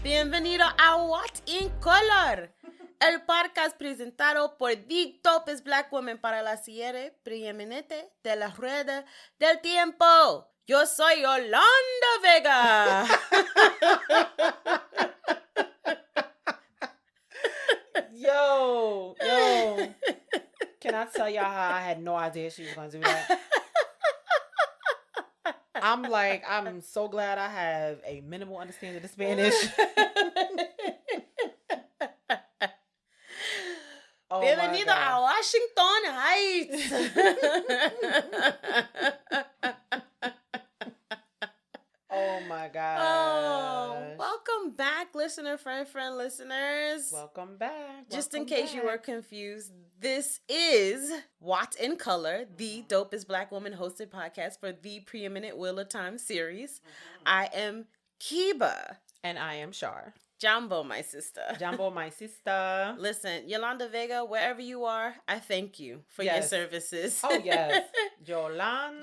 Bienvenido a WoT In Color, el podcast presentado por the dopest black woman para la siguiente preeminente de la rueda del tiempo. Yo soy Yolanda Vega. Yo. Can I tell y'all how I had no idea she was going to do that? I'm so glad I have a minimal understanding of Spanish. Oh, bienvenido a Washington Heights. Oh my gosh. Oh, welcome back, listener, friend, listeners. Welcome back. Just in case you were confused, this is WoT In Color, the dopest black woman hosted podcast for the preeminent Wheel of Time series. I am Keba. And I am Shar. Jumbo, my sister. Listen, Yolanda Vega, wherever you are, I thank you for your services. Oh, yes. Yolanda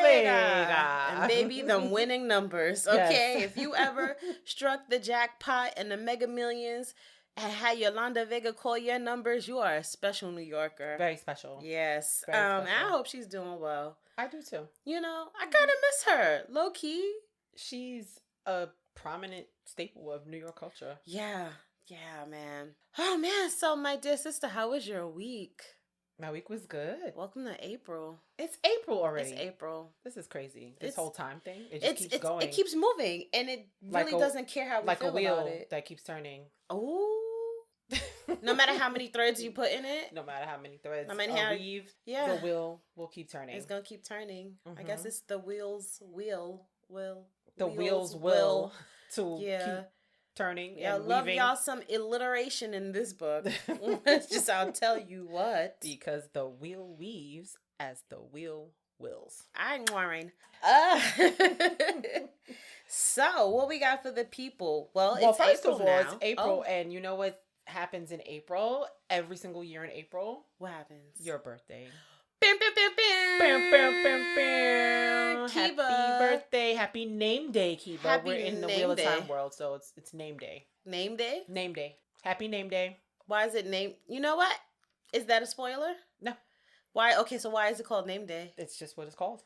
Vega. And baby, them winning numbers, okay? Yes. If you ever struck the jackpot and the Mega Millions and had Yolanda Vega call your numbers, you are a special New Yorker. Very special. Yes. Very special. And I hope she's doing well. I do too. You know, I kind of miss her. Low key. She's a prominent staple of New York culture. Yeah, man. Oh, man. So, my dear sister, how was your week? My week was good. Welcome to April. It's April already. It's April. This is crazy. This whole time thing. It just keeps going. It keeps moving, and it really doesn't care how we like feel a wheel about it. that keeps turning. Oh. No matter how many threads you put in it. No matter how many threads weave, yeah, the wheel will keep turning. It's going to keep turning. Mm-hmm. I guess it's the wheels will. The wheels will to keep turning. Yeah, I love y'all some alliteration in this book. Just I'll tell you what. Because the wheel weaves as the wheel wills. I'm worrying. So, what we got for the people? Well, it's first April of all, now. it's April, and you know what happens in April? Every single year in April? What happens? Your birthday. Bam, bam, bam, bam. Happy birthday. Happy name day, Keba. We're in the Wheel of Time world, so it's name day. Name day? Name day. Happy name day. Why is it named? You know what? Is that a spoiler? No. Why? Okay, so why is it called name day? It's just what it's called.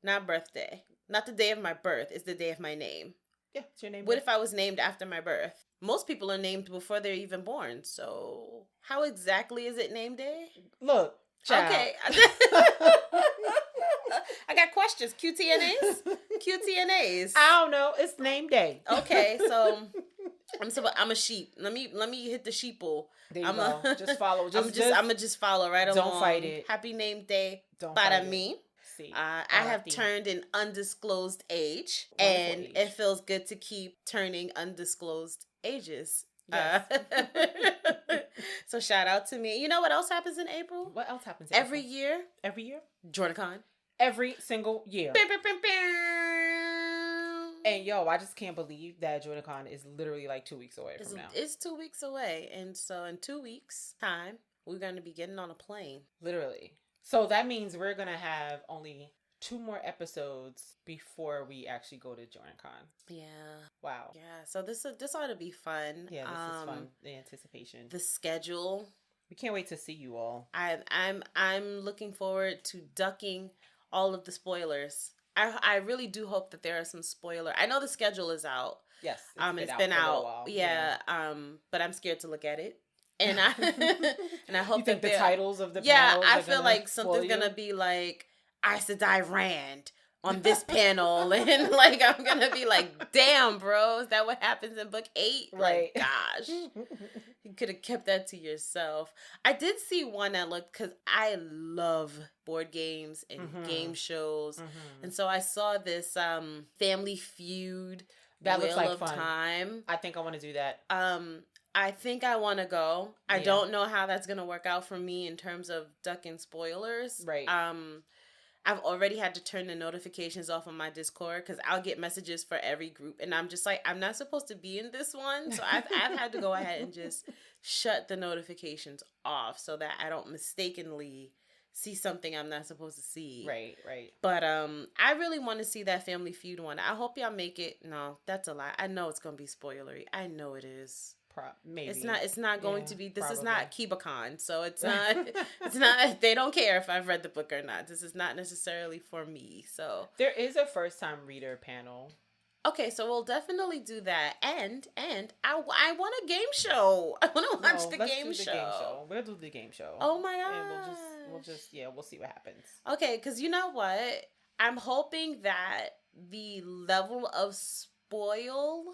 Not birthday. Not the day of my birth. It's the day of my name. Yeah, it's your name. What if I was named after my birth? Most people are named before they're even born. So how exactly is it name day? Look. Child. Okay. I got questions. QTNAs? QTNAs. I don't know. It's name day. Okay, so I'm a sheep. Let me hit the sheeple. There you go. Just follow. I'm gonna just follow right along. Don't fight it. Happy name day Don't para fight mí. It. See, I have turned an undisclosed age, and it feels good to keep turning undisclosed ages. Yes. So shout out to me. You know what else happens in April? What else happens in Every year? Every year? JordanCon. Every single year. Bam, bam, bam, bam. And yo, I just can't believe that JordanCon is literally like 2 weeks away from now. It's 2 weeks away. And so in 2 weeks' time, we're going to be getting on a plane. Literally. So that means we're going to have only 2 more episodes before we actually go to JordanCon. Yeah. Wow. Yeah. So this ought to be fun. Yeah, this is fun. The anticipation. The schedule. We can't wait to see you all. I'm looking forward to ducking all of the spoilers. I really do hope that there are some spoiler. I know the schedule is out. Yes. It's been out. Yeah. But I'm scared to look at it. And I hope you think that the titles of the panels I feel like something's gonna be like Aisa Rand on this panel, and like I'm gonna be like, damn, bro, is that what happens in book 8? Right. Like, gosh, you could have kept that to yourself. I did see one that looked, because I love board games and game shows, and so I saw this Family Feud. That Wheel looks like of fun. Time. I think I want to do that. I think I want to go. I don't know how that's going to work out for me in terms of ducking spoilers. Right. I've already had to turn the notifications off on my Discord because I'll get messages for every group. And I'm just like, I'm not supposed to be in this one. So I've had to go ahead and just shut the notifications off so that I don't mistakenly see something I'm not supposed to see. Right, right. But I really want to see that Family Feud one. I hope y'all make it. No, that's a lie. I know it's gonna be spoilery. I know it is. Maybe It's not going to be. This probably. is not Keba Khan, so it's not. It's not. They don't care if I've read the book or not. This is not necessarily for me. So there is a first time reader panel. Okay, so we'll definitely do that, and I want a game show. I want to watch the game show. We'll do the game show. Oh my god! And we'll see what happens. Okay, because you know what? I'm hoping that the level of spoil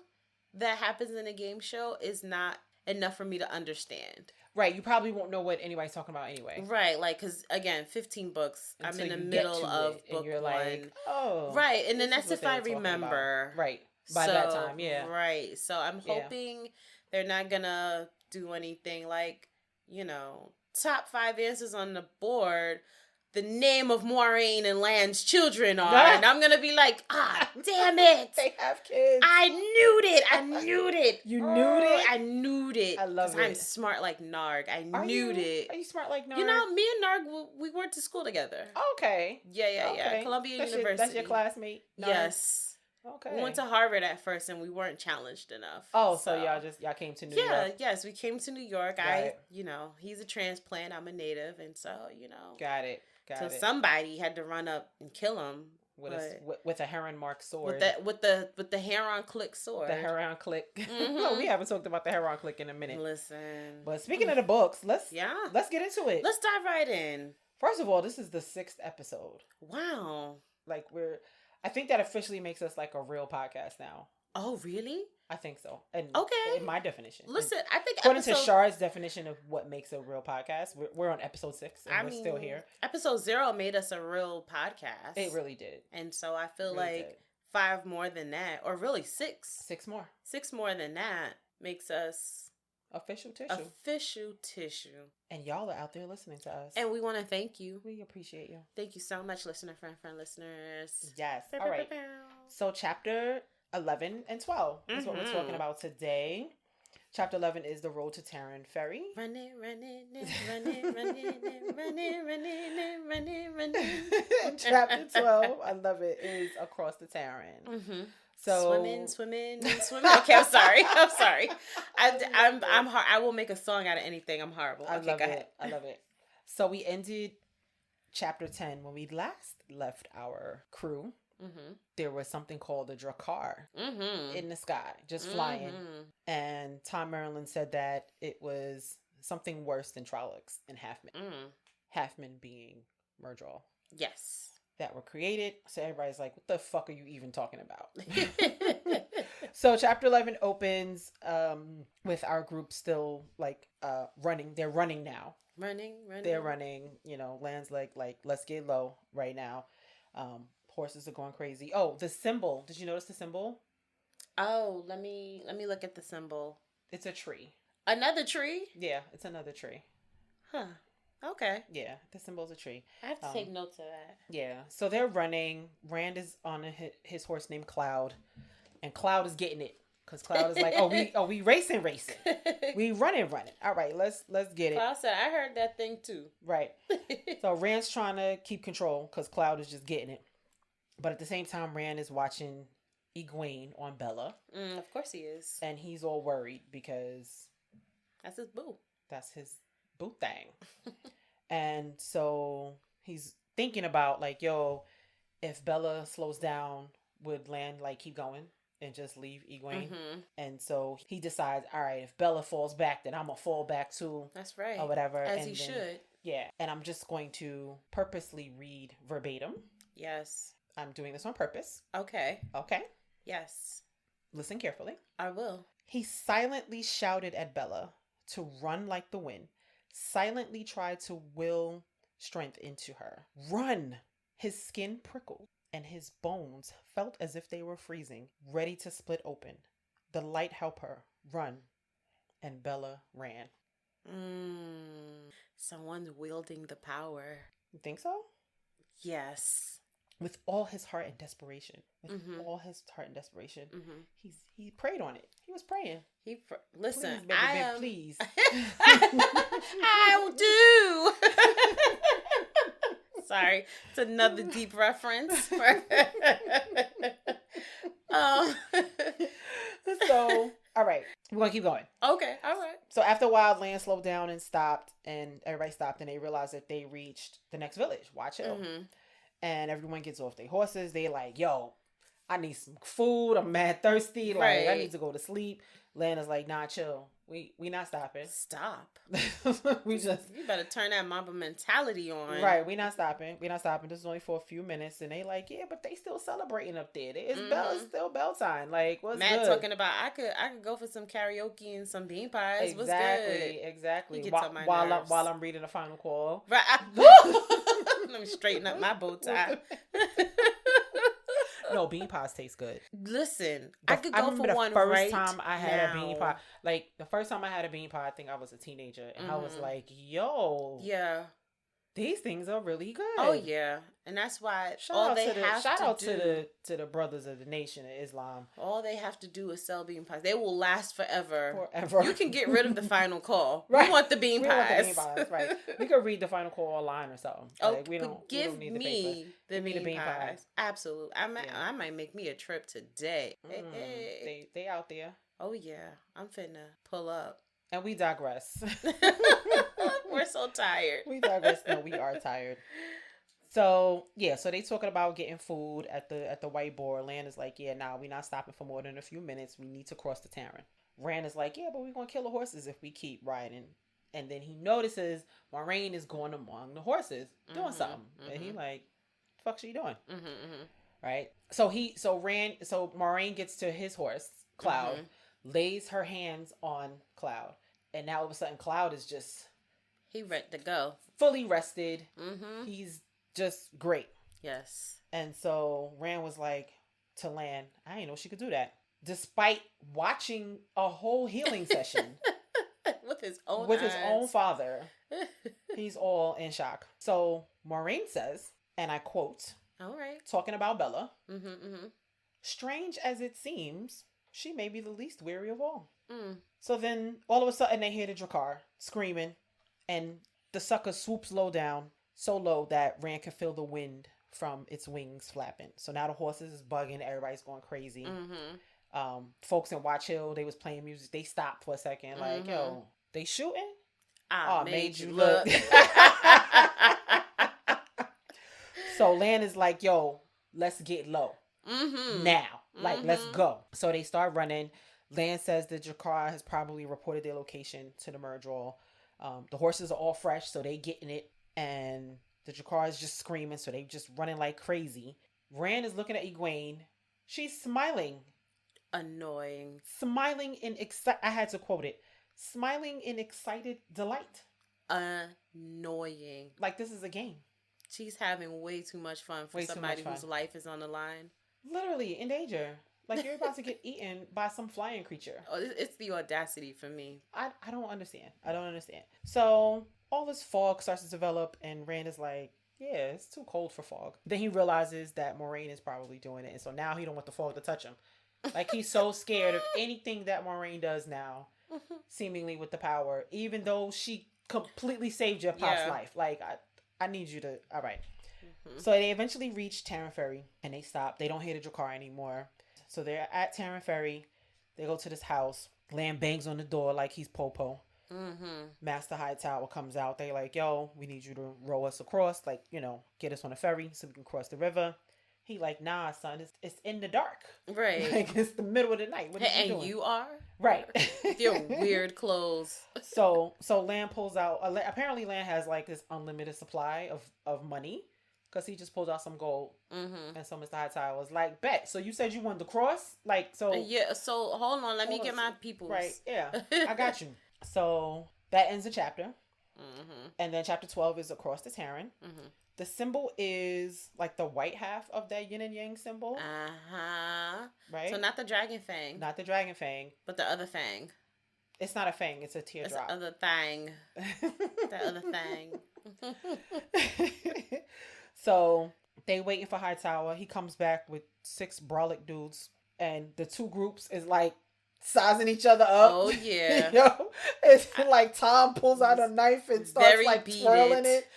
that happens in a game show is not enough for me to understand. Right, you probably won't know what anybody's talking about anyway. Right, like, because, again, 15 books. Until I'm in the middle of book and you're one. Like, oh. Right, and then that's if I remember. Right, by that time, yeah. Right, so I'm hoping they're not gonna do anything like, top 5 answers on the board, the name of Maureen and Lan's children are, and I'm gonna be like, damn it. They have kids. I knew it. You knew it? I knew it. I love it. I'm smart like Narg. I knew it. Are you smart like Narg? Me and Narg, we went to school together. Okay. Yeah. Columbia University. That's your classmate? Narg? Yes. Okay. We went to Harvard at first and we weren't challenged enough. Oh, so y'all came to New York. Yeah, yes, we came to New York. Got He's a transplant, I'm a native, and so, Got it. So somebody had to run up and kill him with a heron marked sword. With the heron click sword. The heron click. Mm-hmm. No, we haven't talked about the heron click in a minute. Listen. But speaking of the books, let's get into it. Let's dive right in. First of all, this is the 6th episode. Wow. Like I think that officially makes us like a real podcast now. Oh, really? I think so. And okay. In my definition. Listen, I think according to Shar's definition of what makes a real podcast, we're on episode 6 and we're still here. Episode 0 made us a real podcast. It really did. And so I feel like 5 more than that, or really 6. 6 more. 6 more than that makes us official tissue. And y'all are out there listening to us. And we want to thank you. We appreciate you. Thank you so much, friend listeners. Yes. All right. So chapter 11 and 12 is what we're talking about today. Chapter 11 is the Road to Terran Ferry. Running. Chapter 12, I love it, is Across the Terran. Mm-hmm. So swimming. Okay, I'm sorry. I will make a song out of anything. I'm horrible. I love it. So we ended chapter 10 when we last left our crew. Mm-hmm. There was something called a Drakkar in the sky, just flying. And Tom Merlin said that it was something worse than Trollocs and Halfman. Halfman being Murdral. Yes. That were created. So everybody's like, what the fuck are you even talking about? So chapter 11 opens with our group still like running. They're running now. Running. They're running. Lan's like let's get low right now. Horses are going crazy. Oh, the symbol. Did you notice the symbol? Oh, let me look at the symbol. It's a tree. Another tree? Yeah, it's another tree. Huh. Okay. Yeah, the symbol's a tree. I have to take notes of that. Yeah. So they're running. Rand is on his horse named Cloud. And Cloud is getting it. Because Cloud is like, we racing. We running. All right, let's get it. Cloud said, I heard that thing too. Right. So Rand's trying to keep control because Cloud is just getting it. But at the same time, Rand is watching Egwene on Bella. Of course he is. And he's all worried because... That's his boo. That's his boo thing. And so he's thinking about like, if Bella slows down, would Lan like keep going and just leave Egwene? Mm-hmm. And so he decides, all right, if Bella falls back, then I'm going to fall back too. That's right. Or whatever. As he should. Yeah. And I'm just going to purposely read verbatim. Yes. I'm doing this on purpose. Okay. Yes. Listen carefully. I will. He silently shouted at Bella to run like the wind. Silently tried to will strength into her. Run! His skin prickled, and his bones felt as if they were freezing, ready to split open. The light helped her. Run. And Bella ran. Someone's wielding the power. You think so? Yes. With all his heart and desperation. He prayed on it. He was praying. Listen, please. I do. sorry. It's another deep reference. So, all right. We're going to keep going. Okay, all right. So after a while, Land slowed down and stopped, and everybody stopped, and they realized that they reached the next village, WoT Hill. Mm-hmm. And everyone gets off their horses. They like, yo, I need some food. I'm mad thirsty. Like, I need to go to sleep. Land is like, nah, chill. We not stopping. Stop. We just... You better turn that Mamba mentality on. Right, we not stopping. This is only for a few minutes. And they like, yeah, but they still celebrating up there. It's still bell time. Like, what's Matt good? talking about, I could go for some karaoke and some bean pies. What's good? Exactly. While I'm reading the final call. Right. Let me straighten up my bow tie. No, bean pies taste good. Listen, I could go for one right now. The first time I had a bean pie, like the first time I had a bean pie, I think I was a teenager, and I was like, "Yo, yeah, these things are really good." Oh yeah, and that's why shout out to the brothers of the Nation of Islam. All they have to do is sell bean pies. They will last forever. You can get rid of the final call. Right. We want the bean pies. Right. We could read the final call online or something. Like, we don't need the bean pies. Absolutely. I might make me a trip today. They out there. Oh yeah, I'm finna pull up. And we digress. We're so tired. We digress. No, we are tired. So yeah, so they talking about getting food at the whiteboard. Land is like, yeah, nah, we not stopping for more than a few minutes. We need to cross the Taryn. Rand is like, yeah, but we're gonna kill the horses if we keep riding. And then he notices Moraine is going among the horses doing something, and he like, the fuck she doing? Right. So Moraine gets to his horse, Cloud, lays her hands on Cloud, and now all of a sudden Cloud is just ready to go, fully rested. He's just great. Yes. And so Rand was like to Lan, I didn't know she could do that. Despite watching a whole healing session with his own father, he's all in shock. So Moraine says, and I quote, all right, talking about Bella, strange as it seems, she may be the least weary of all. So then all of a sudden they hear the Drakkar screaming, and the sucker swoops low down, so low that Rand can feel the wind from its wings flapping. So now the horses is bugging, everybody's going crazy. Folks in WoT Hill, they was playing music, they stopped for a second, like, yo, they shooting? I made you look. So Lan is like, yo, let's get low. Now. Like, let's go. So they start running. Lan says the Drakkar has probably reported their location to the Murdral. The horses are all fresh, so they getting it. And the Drakkar is just screaming, so they just running like crazy. Rand is looking at Egwene. She's smiling. Annoying. Smiling in I had to quote it. Smiling in excited delight. Annoying. Like this is a game. She's having way too much fun for somebody whose life is on the line. Literally in danger. Like you're about to get eaten by some flying creature. Oh, it's the audacity for me. I don't understand. So all this fog starts to develop, and Rand is like, yeah, it's too cold for fog. Then he realizes that Moraine is probably doing it, and so now he don't want the fog to touch him. Like he's so scared of anything that Moraine does now, seemingly with the power, even though she completely saved your pop's life. Like I need you to. All right. So they eventually reach Taryn Ferry, and they stop. They don't hear the Drakkar anymore. So they're at Taryn Ferry. They go to this house. Lan bangs on the door like he's Popo. Master Hightower comes out. They like, yo, we need you to row us across. Like, get us on a ferry so we can cross the river. He like, nah, son, it's in the dark. Right. Like, it's the middle of the night. What are you doing? You are? Right. With your weird clothes. So Lan pulls out, apparently Lan has like this unlimited supply of money. Because he just pulled out some gold. And so Mr. Hightower was like, bet. So you said you wanted to cross? Like, so. Yeah, so hold on. Let me get my peoples. Right, yeah. I got you. So that ends the chapter. And then chapter 12 is across the Taryn. The symbol is like the white half of that yin and yang symbol. Right? So not the dragon fang. Not the dragon fang. But the other fang. It's not a fang. It's a teardrop. It's the other thing. The other thing. So they waiting for Hightower. He comes back with 6 brolic dudes, and the two groups is like sizing each other up. Oh yeah. It's like Tom pulls out a knife and starts like twirling it.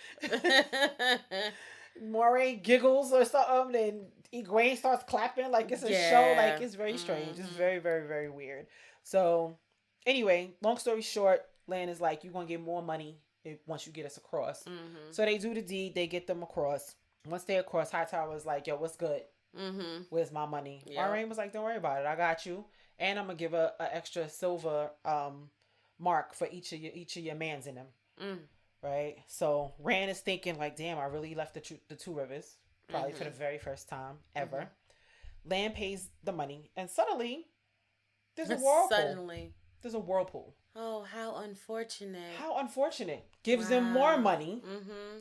Moiraine giggles or something, and Egwene starts clapping like it's a show. Like, it's very strange. It's very, very, very weird. So, anyway, long story short, Lan is like, you're going to get more money once you get us across. So they do the deed. They get them across. Once they're across, Hightower is like, yo, what's good? Where's my money? Moiraine was like, don't worry about it. I got you. And I'm going to give an extra silver mark for each of your mans in them. Right? So Rand is thinking like, damn, I really left the Two Rivers. Probably for the very first time ever. Lan pays the money. And suddenly, there's a whirlpool. There's a whirlpool. Oh, how unfortunate. How unfortunate. Gives them more money.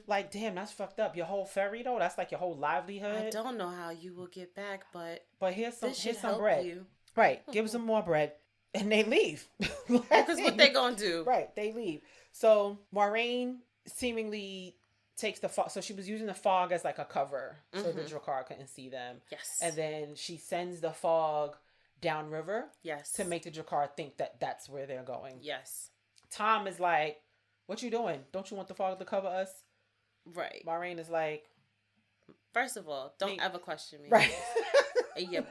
Like, damn, that's fucked up. Your whole ferry, though, that's like your whole livelihood. I don't know how you will get back, but here's some bread. You. Right. Gives them more bread. And they leave. Because what they gonna do? Right. They leave. So, Moiraine seemingly takes the fog. So she was using the fog as like a cover. So the Drakkar couldn't see them. Yes. And then she sends the fog downriver. Yes. To make the Drakkar think that that's where they're going. Yes. Tom is like, what you doing? Don't you want the fog to cover us? Right. Moiraine is like, first of all, don't ever question me. Right. Your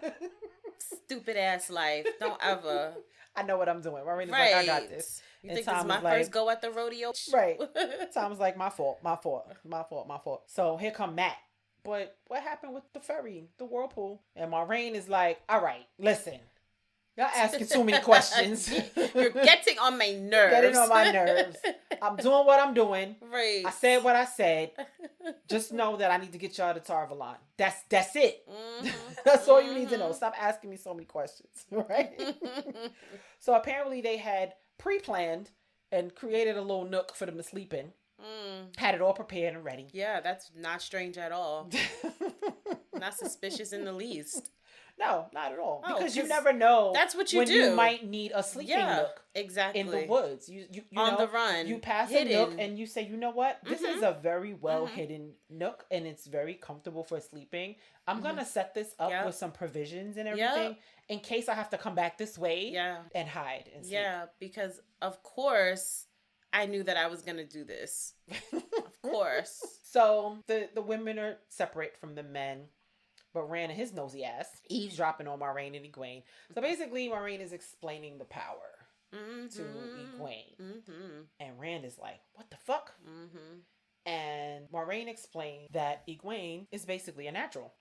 stupid ass life. Don't ever. I know what I'm doing. Moiraine is like, I got this. You think this is my first go at the rodeo? Right. Tom's like, my fault. So here come Matt. But what happened with the ferry, the whirlpool? And Moiraine is like, all right, listen. Y'all asking too many questions. You're getting on my nerves. Getting on my nerves. I'm doing what I'm doing. Right. I said what I said. Just know that I need to get y'all to Tarvalon. That's it. That's all you need to know. Stop asking me so many questions. Right? So apparently they had pre-planned and created a little nook for them to sleep in. Had it all prepared and ready. Yeah, that's not strange at all. Not suspicious in the least. No, not at all. Because you never know. That's what you when do. You might need a sleeping nook. Exactly. In the woods. You on know, the run. You pass a nook and you say, you know what? This is a very well hidden nook and it's very comfortable for sleeping. I'm going to set this up with some provisions and everything in case I have to come back this way and hide and sleep. Yeah, because of course I knew that I was going to do this. Of course. So the women are separate from the men. But Rand and his nosy ass eavesdropping on Moiraine and Egwene. So basically, Moiraine is explaining the power to Egwene. And Rand is like, what the fuck? And Moiraine explained that Egwene is basically a natural.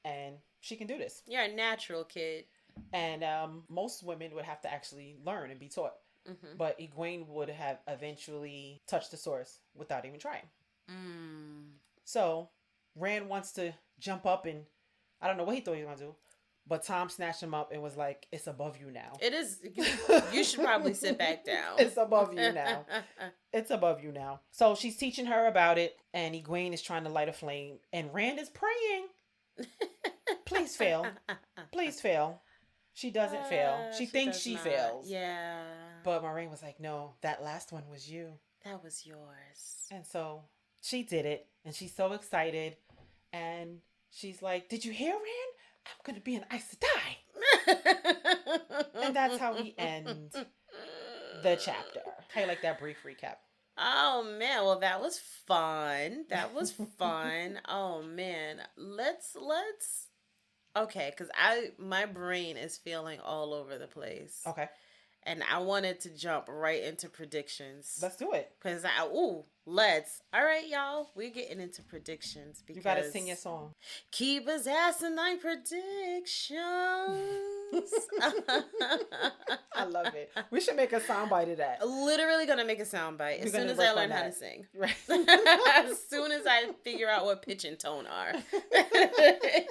And she can do this. You're a natural, kid. And most women would have to actually learn and be taught. But Egwene would have eventually touched the source without even trying. So Rand wants to jump up and I don't know what he thought he was going to do. But Tom snatched him up and was like, it's above you now. It is. You should probably sit back down. It's above you now. It's above you now. So she's teaching her about it. And Egwene is trying to light a flame. And Rand is praying. Please fail. Please fail. She doesn't fail. She thinks she fails. Yeah. But Moiraine was like, no, that last one was you. That was yours. And so she did it. And she's so excited. And she's like, did you hear, Rand? I'm going to be an Aes Sedai. And that's how we end the chapter. How you like that brief recap? Oh, man. Well, that was fun. That was fun. Oh, man. Let's. Okay, because my brain is feeling all over the place. Okay. And I wanted to jump right into predictions. Let's do it. Because let's. All right, y'all. We're getting into predictions. Because you got to sing your song. Keba's asinine predictions. I love it. We should make a soundbite of that. Literally going to make a soundbite as soon as I learn how to sing. Right. As soon as I figure out what pitch and tone are.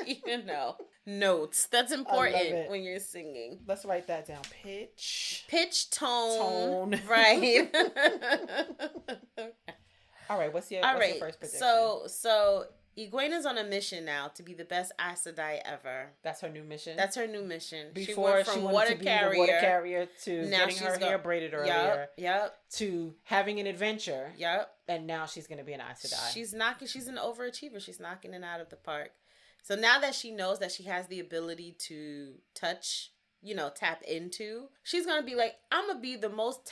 You know. Notes. That's important when you're singing. Let's write that down. Pitch, tone. Right. All right. What's your first prediction? So Egwene is on a mission now to be the best Aes Sedai ever. That's her new mission? That's her new mission. Before she went from water carrier to now getting her hair braided earlier. Yep. To having an adventure. Yep. And now she's going to be an Aes Sedai. She's an overachiever. She's knocking it out of the park. So now that she knows that she has the ability to touch, tap into, she's going to be like, I'm going to be the most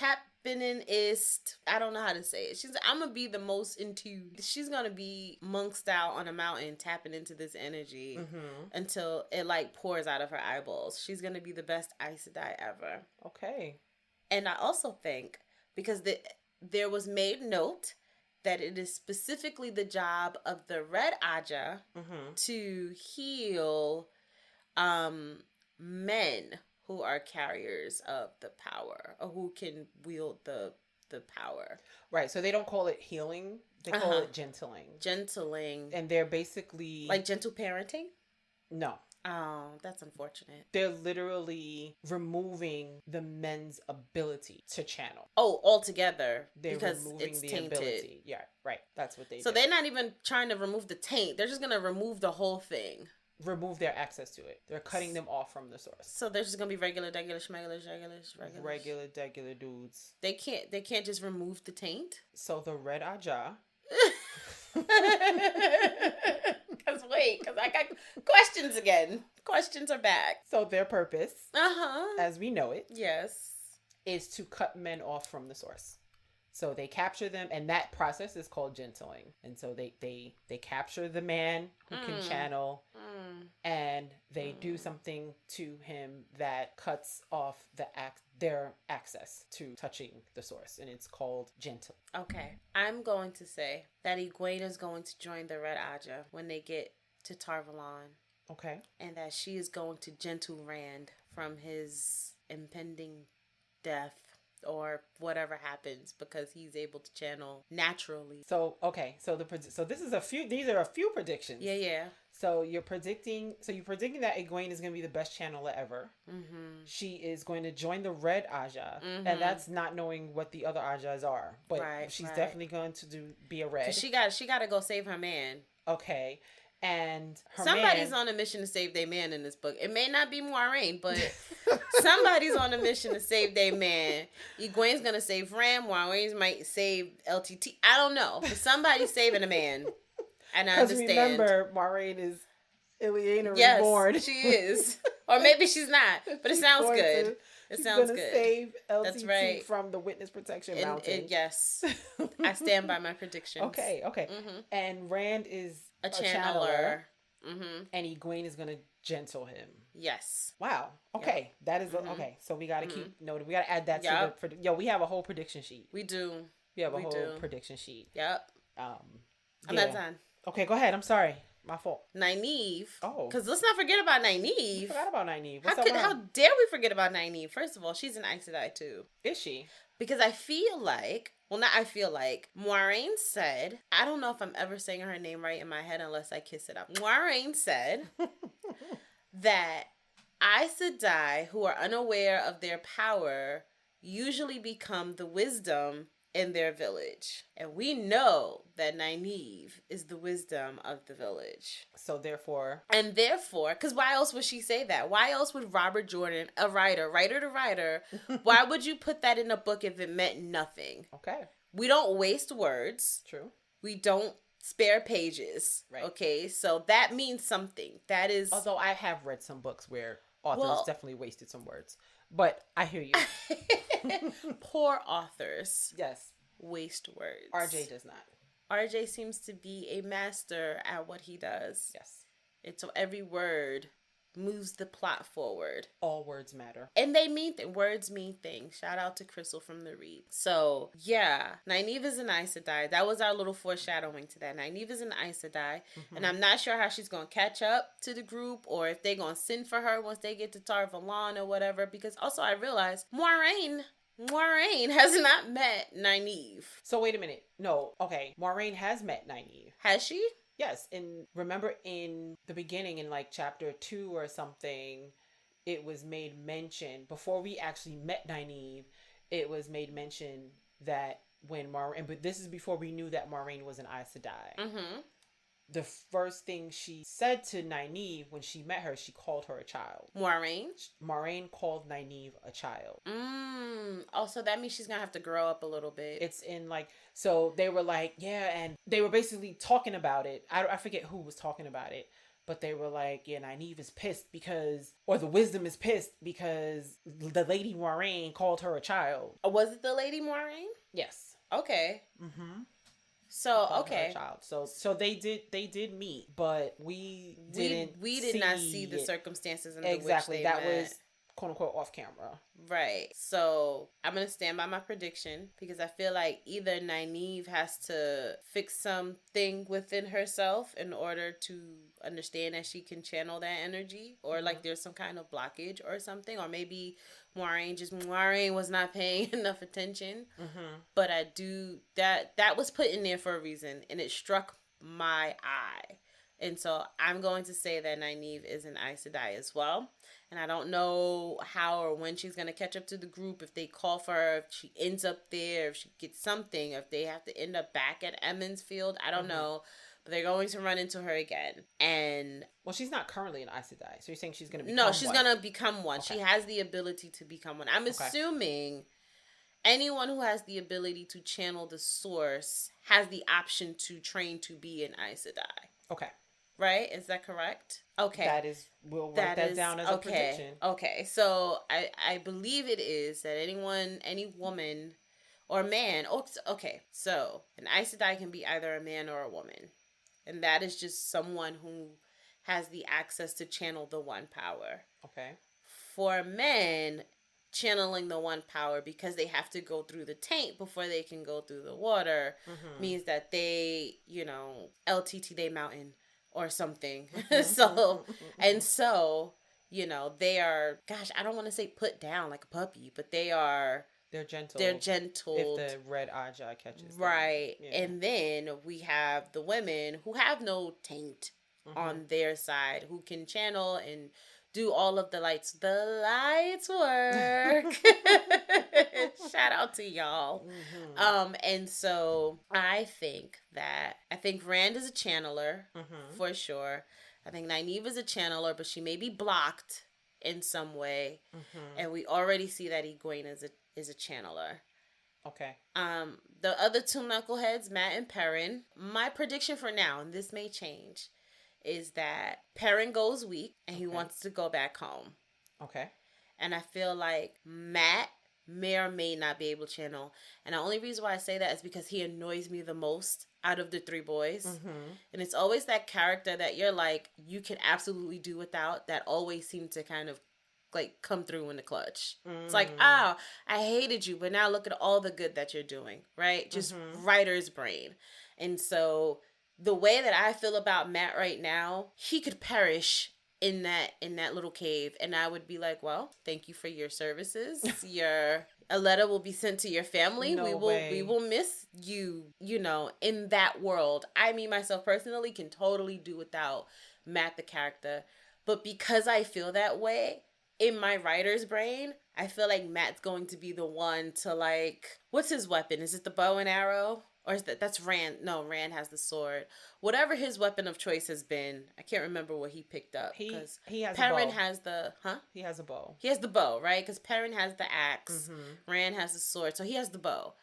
Spinningist. I don't know how to say it. She's I'm gonna be the most into. She's gonna be monk style on a mountain, tapping into this energy until it like pours out of her eyeballs. She's gonna be the best Aes Sedai ever. Okay. And I also think because there was made note that it is specifically the job of the Red Aja to heal men who are carriers of the power or who can wield the power. Right. So they don't call it healing. They call it gentling. Gentling. And they're basically... Like gentle parenting? No. Oh, that's unfortunate. They're literally removing the men's ability to channel. Oh, altogether. They're because removing it's the tainted. ability. Yeah, right. That's what they do. So they're not even trying to remove the taint. They're just going to remove the whole thing. Remove their access to it. They're cutting them off from the source. So they're just going to be regular dudes. They can't just remove the taint? So the Red Aja... Because I got questions again. Questions are back. So their purpose, as we know it, yes, is to cut men off from the source. So they capture them, and that process is called gentling. And so they capture the man who can channel, and they do something to him that cuts off their access to touching the source, and it's called gentle. Okay, I'm going to say that Egwene is going to join the Red Aja when they get to Tarvalon. Okay. And that she is going to gentle Rand from his impending death or whatever happens because he's able to channel naturally. So, okay. So these are a few predictions. Yeah. So you're predicting that Egwene is going to be the best channeler ever. She is going to join the Red Aja, and that's not knowing what the other Ajas are, but she's definitely going to be a Red. She got to go save her man. Okay. And somebody's on a mission to save their man in this book. It may not be Moiraine, but somebody's on a mission to save their man. Egwene's gonna save Ram. Moiraine might save LTT. I don't know, but somebody's saving a man. And I understand. Remember, Moiraine is Ileana reborn. Yes, she is. Or maybe she's not, but it sounds good. It sounds good. Save LTT from the Witness Protection Mountain. Yes, I stand by my predictions. Okay. And Rand is a channeler. And Egwene is going to gentle him. Yes. Wow. Okay. Yep. That is okay. So we got to keep noting. We got to add that to the we have a whole prediction sheet. We do. We have a whole prediction sheet. Yep. I'm not done. Okay, go ahead. I'm sorry. My fault. Nynaeve. Oh. Because let's not forget about Nynaeve. You forgot about Nynaeve. How dare we forget about Nynaeve? First of all, she's an Aes Sedai too. Is she? Because Moiraine said, I don't know if I'm ever saying her name right in my head unless I kiss it up. Moiraine said that Aes Sedai who are unaware of their power usually become the wisdom in their village. And we know that Nynaeve is the wisdom of the village. So therefore, because why else would she say that? Why else would Robert Jordan, a writer to writer, why would you put that in a book if it meant nothing? Okay. We don't waste words. True. We don't spare pages. Right. Okay, so that means something. That is... Although I have read some books where authors definitely wasted some words. But I hear you. Poor authors. Yes. Waste words. RJ does not. RJ seems to be a master at what he does. Yes. And so every word moves the plot forward. All words matter. And they mean words mean things. Shout out to Crystal from the Read. So, yeah. Nynaeve is an Aes Sedai. That was our little foreshadowing to that. Nynaeve is an Aes Sedai. And I'm not sure how she's going to catch up to the group or if they're going to send for her once they get to Tarvalon or whatever. Because also I realized Moiraine has not met Nynaeve. So wait a minute. No. Okay. Moiraine has met Nynaeve. Has she? Yes, and remember in the beginning, in like chapter 2 or something, it was made mention, before we actually met Nynaeve, it was made mention that when Moiraine, but this is before we knew that Moiraine was an Aes Sedai. The first thing she said to Nynaeve when she met her, she called her a child. Moiraine called Nynaeve a child. Also, that means she's going to have to grow up a little bit. It's in like, so they were like, yeah, and they were basically talking about it. I forget who was talking about it, But they were like, yeah, Nynaeve is pissed because, or the wisdom is pissed because the Lady Moiraine called her a child. Was it the Lady Moiraine? Yes. Okay. Mm-hmm. So okay. Child. So they did meet, but we did not see the circumstances under exactly which they that met. was quote unquote off camera. Right. So I'm gonna stand by my prediction because I feel like either Nynaeve has to fix something within herself in order to understand that she can channel that energy, or like there's some kind of blockage or something, or maybe Moiraine was not paying enough attention. But I do that was put in there for a reason, and it struck my eye. And so I'm going to say that Nynaeve is an Aes Sedai as well. And I don't know how or when she's going to catch up to the group, if they call for her, if she ends up there, if she gets something, if they have to end up back at Emmons Field. I don't know. But they're going to run into her again. And well, she's not currently an Aes Sedai. So you're saying she's going to become one? No, she's going to become one. Okay. She has the ability to become one. I'm assuming anyone who has the ability to channel the source has the option to train to be an Aes Sedai. Okay. Right? Is that correct? Okay. That is, we'll write that down as a prediction. Okay. So I believe it is that any woman or man. Okay. So an Aes Sedai can be either a man or a woman. And that is just someone who has the access to channel the one power. Okay. For men, channeling the one power, because they have to go through the taint before they can go through the water, means that they, LTT they mountain or something. So, they are, gosh, I don't want to say put down like a puppy, but they're gentle. They're gentle. If the red eye catches them. Right. Yeah. And then we have the women who have no taint on their side, who can channel and do all of the lights. The lights work. Shout out to y'all. And so I think Rand is a channeler for sure. I think Nynaeve is a channeler, but she may be blocked in some way. And we already see that Egwene is a channeler. Okay. The other two knuckleheads, Matt and Perrin. My prediction for now, and this may change, is that Perrin goes weak and he wants to go back home. Okay. And I feel like Matt may or may not be able to channel. And the only reason why I say that is because he annoys me the most out of the three boys. And it's always that character that you're like, you can absolutely do without, that always seems to kind of like come through in the clutch. It's like, I hated you, but now look at all the good that you're doing, right? Just writer's brain. And so the way that I feel about Matt right now, he could perish in that little cave, and I would be like, well, thank you for your services. A letter will be sent to your family. We will miss you, in that world. I mean, myself personally can totally do without Matt the character, but because I feel that way in my writer's brain, I feel like Matt's going to be the one to, like, what's his weapon? Is it the bow and arrow? Or is that's Rand? No, Rand has the sword. Whatever his weapon of choice has been, I can't remember what he picked up. He has Perrin a bow. has the, He has a bow. He has the bow, right? Because Perrin has the axe. Rand has the sword. So he has the bow.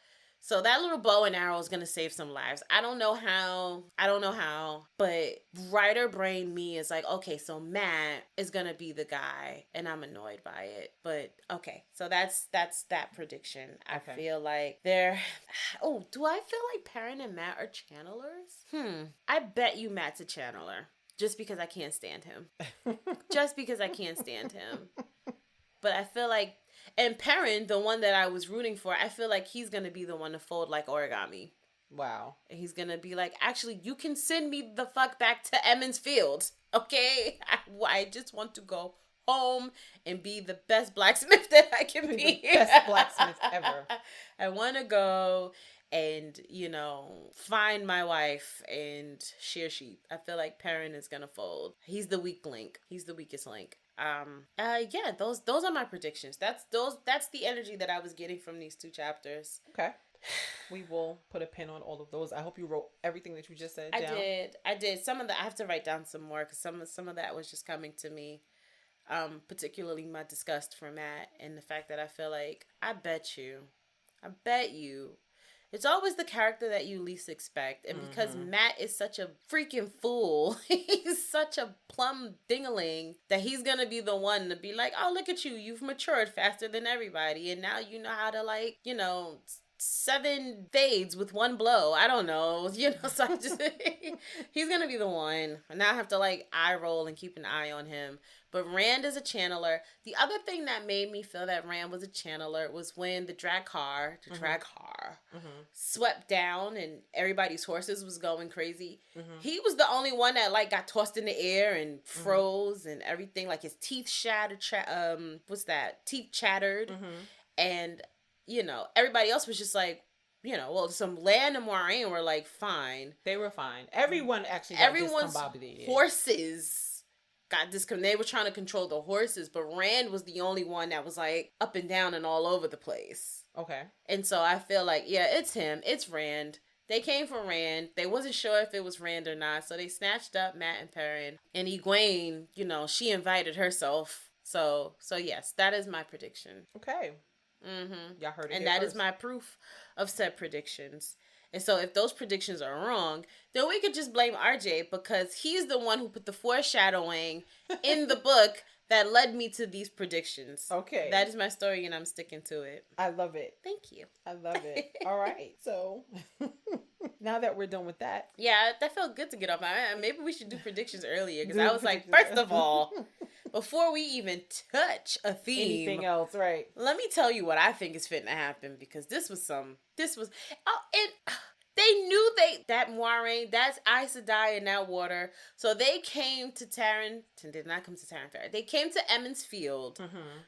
So that little bow and arrow is going to save some lives. I don't know how. But writer brain me is like, okay, so Matt is going to be the guy. And I'm annoyed by it. But okay, so that's that prediction. I feel like they're... Oh, do I feel like Perrin and Matt are channelers? I bet you Matt's a channeler. Just because I can't stand him. Just because I can't stand him. But I feel like... And Perrin, the one that I was rooting for, I feel like he's going to be the one to fold like origami. Wow. And he's going to be like, actually, you can send me the fuck back to Emmons Field, okay? I just want to go home and be the best blacksmith that I can be. The best blacksmith ever. I want to go and, find my wife and shear sheep. I feel like Perrin is going to fold. He's the weak link. He's the weakest link. Yeah, those are my predictions. That's the energy that I was getting from these two chapters. Okay. We will put a pin on all of those. I hope you wrote everything that you just said down. I did. Some of that I have to write down some more because some of that was just coming to me. Particularly my disgust for Matt and the fact that I feel like I bet you It's always the character that you least expect. And because Matt is such a freaking fool, he's such a plum dingaling, that he's going to be the one to be like, oh, look at you. You've matured faster than everybody. And now you know how to, like, 7 fades with one blow. I don't know. So I just, he's going to be the one. And now I have to, like, eye roll and keep an eye on him. But Rand is a channeler. The other thing that made me feel that Rand was a channeler was when the drag car swept down and everybody's horses was going crazy. He was the only one that, like, got tossed in the air and froze and everything. Like, his teeth shattered. Teeth chattered. And, everybody else was just like, some Land and Moiraine were, like, fine. They were fine. Everyone actually got discombobulated. Horses got disconnected. They were trying to control the horses, but Rand was the only one that was, like, up and down and all over the place. Okay. And so I feel like, yeah, it's him. It's Rand. They came for Rand. They wasn't sure if it was Rand or not, so they snatched up Matt and Perrin. And Egwene, she invited herself. So yes, that is my prediction. Okay. Y'all heard it. And that is my proof of said predictions. And so if those predictions are wrong, then we could just blame RJ, because he's the one who put the foreshadowing in the book that led me to these predictions. Okay. That is my story, and I'm sticking to it. I love it. Thank you. I love it. All right. So now that we're done with that. Yeah, that felt good to get off. Maybe we should do predictions earlier, because I was like, first of all, before we even touch a theme. Anything else, right. Let me tell you what I think is fitting to happen, because they knew that Moiraine, that's Aes Sedai in that water. So they came to did not come to Taryn Ferry. They came to Emmons Field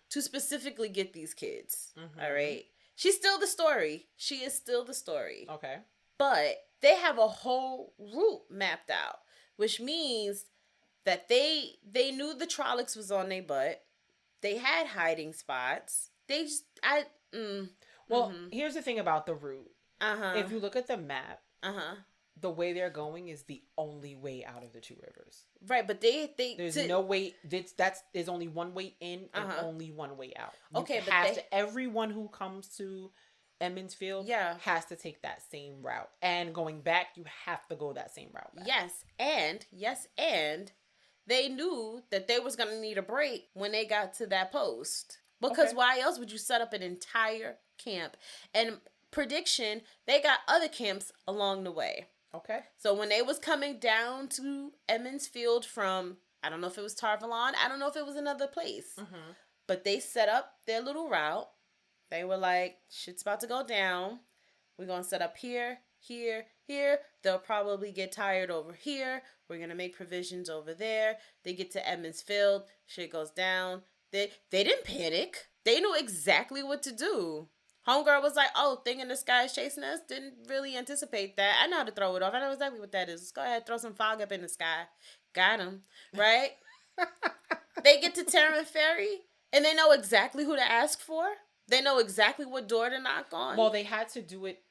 to specifically get these kids. All right. She's still the story. She is still the story. Okay. But they have a whole route mapped out, which means that they knew the Trollocs was on their butt. They had hiding spots. Here's the thing about the route. If you look at the map, the way they're going is the only way out of the 2 rivers. Right, but there's no way. There's only one way in and only one way out. Everyone who comes to Emmons Field has to take that same route, and going back, you have to go that same route back. Yes, and they knew that they was gonna need a break when they got to that post, because why else would you set up an entire camp? And prediction, they got other camps along the way. Okay. So when they was coming down to Emmons Field from, I don't know if it was Tarvalon, I don't know if it was another place, but they set up their little route. They were like, shit's about to go down. We're going to set up here, here, here. They'll probably get tired over here. We're going to make provisions over there. They get to Emmons Field. Shit goes down. They didn't panic. They knew exactly what to do. Homegirl was like, oh, thing in the sky is chasing us. Didn't really anticipate that. I know how to throw it off. I know exactly what that is. Let's go ahead, throw some fog up in the sky. Got him. Right? They get to Taryn Ferry, and they know exactly who to ask for. They know exactly what door to knock on. Well, they had to do it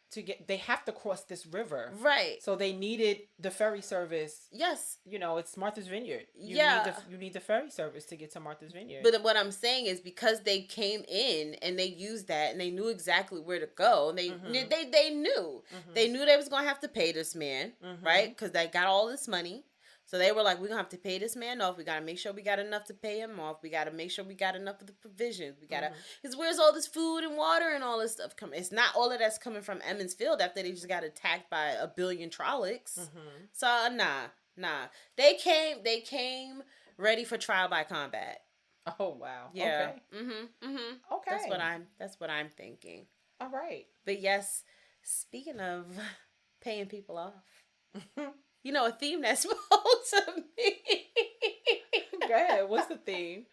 they have to cross this river. Right. So they needed the ferry service. Yes. It's Martha's Vineyard. You need the ferry service to get to Martha's Vineyard. But what I'm saying is, because they came in and they used that and they knew exactly where to go. And they knew. They knew they was going to have to pay this man, right? Because they got all this money. So they were like, we're going to have to pay this man off. We got to make sure we got enough to pay him off. We got to make sure we got enough of the provisions. We got to, because where's all this food and water and all this stuff coming? It's not all of that's coming from Emmons Field after they just got attacked by a billion Trollocs. So nah. They came ready for trial by combat. Oh, wow. Yeah. Okay. Okay. That's what I'm thinking. All right. But yes, speaking of paying people off. A theme that's supposed to be. Go ahead. What's the theme?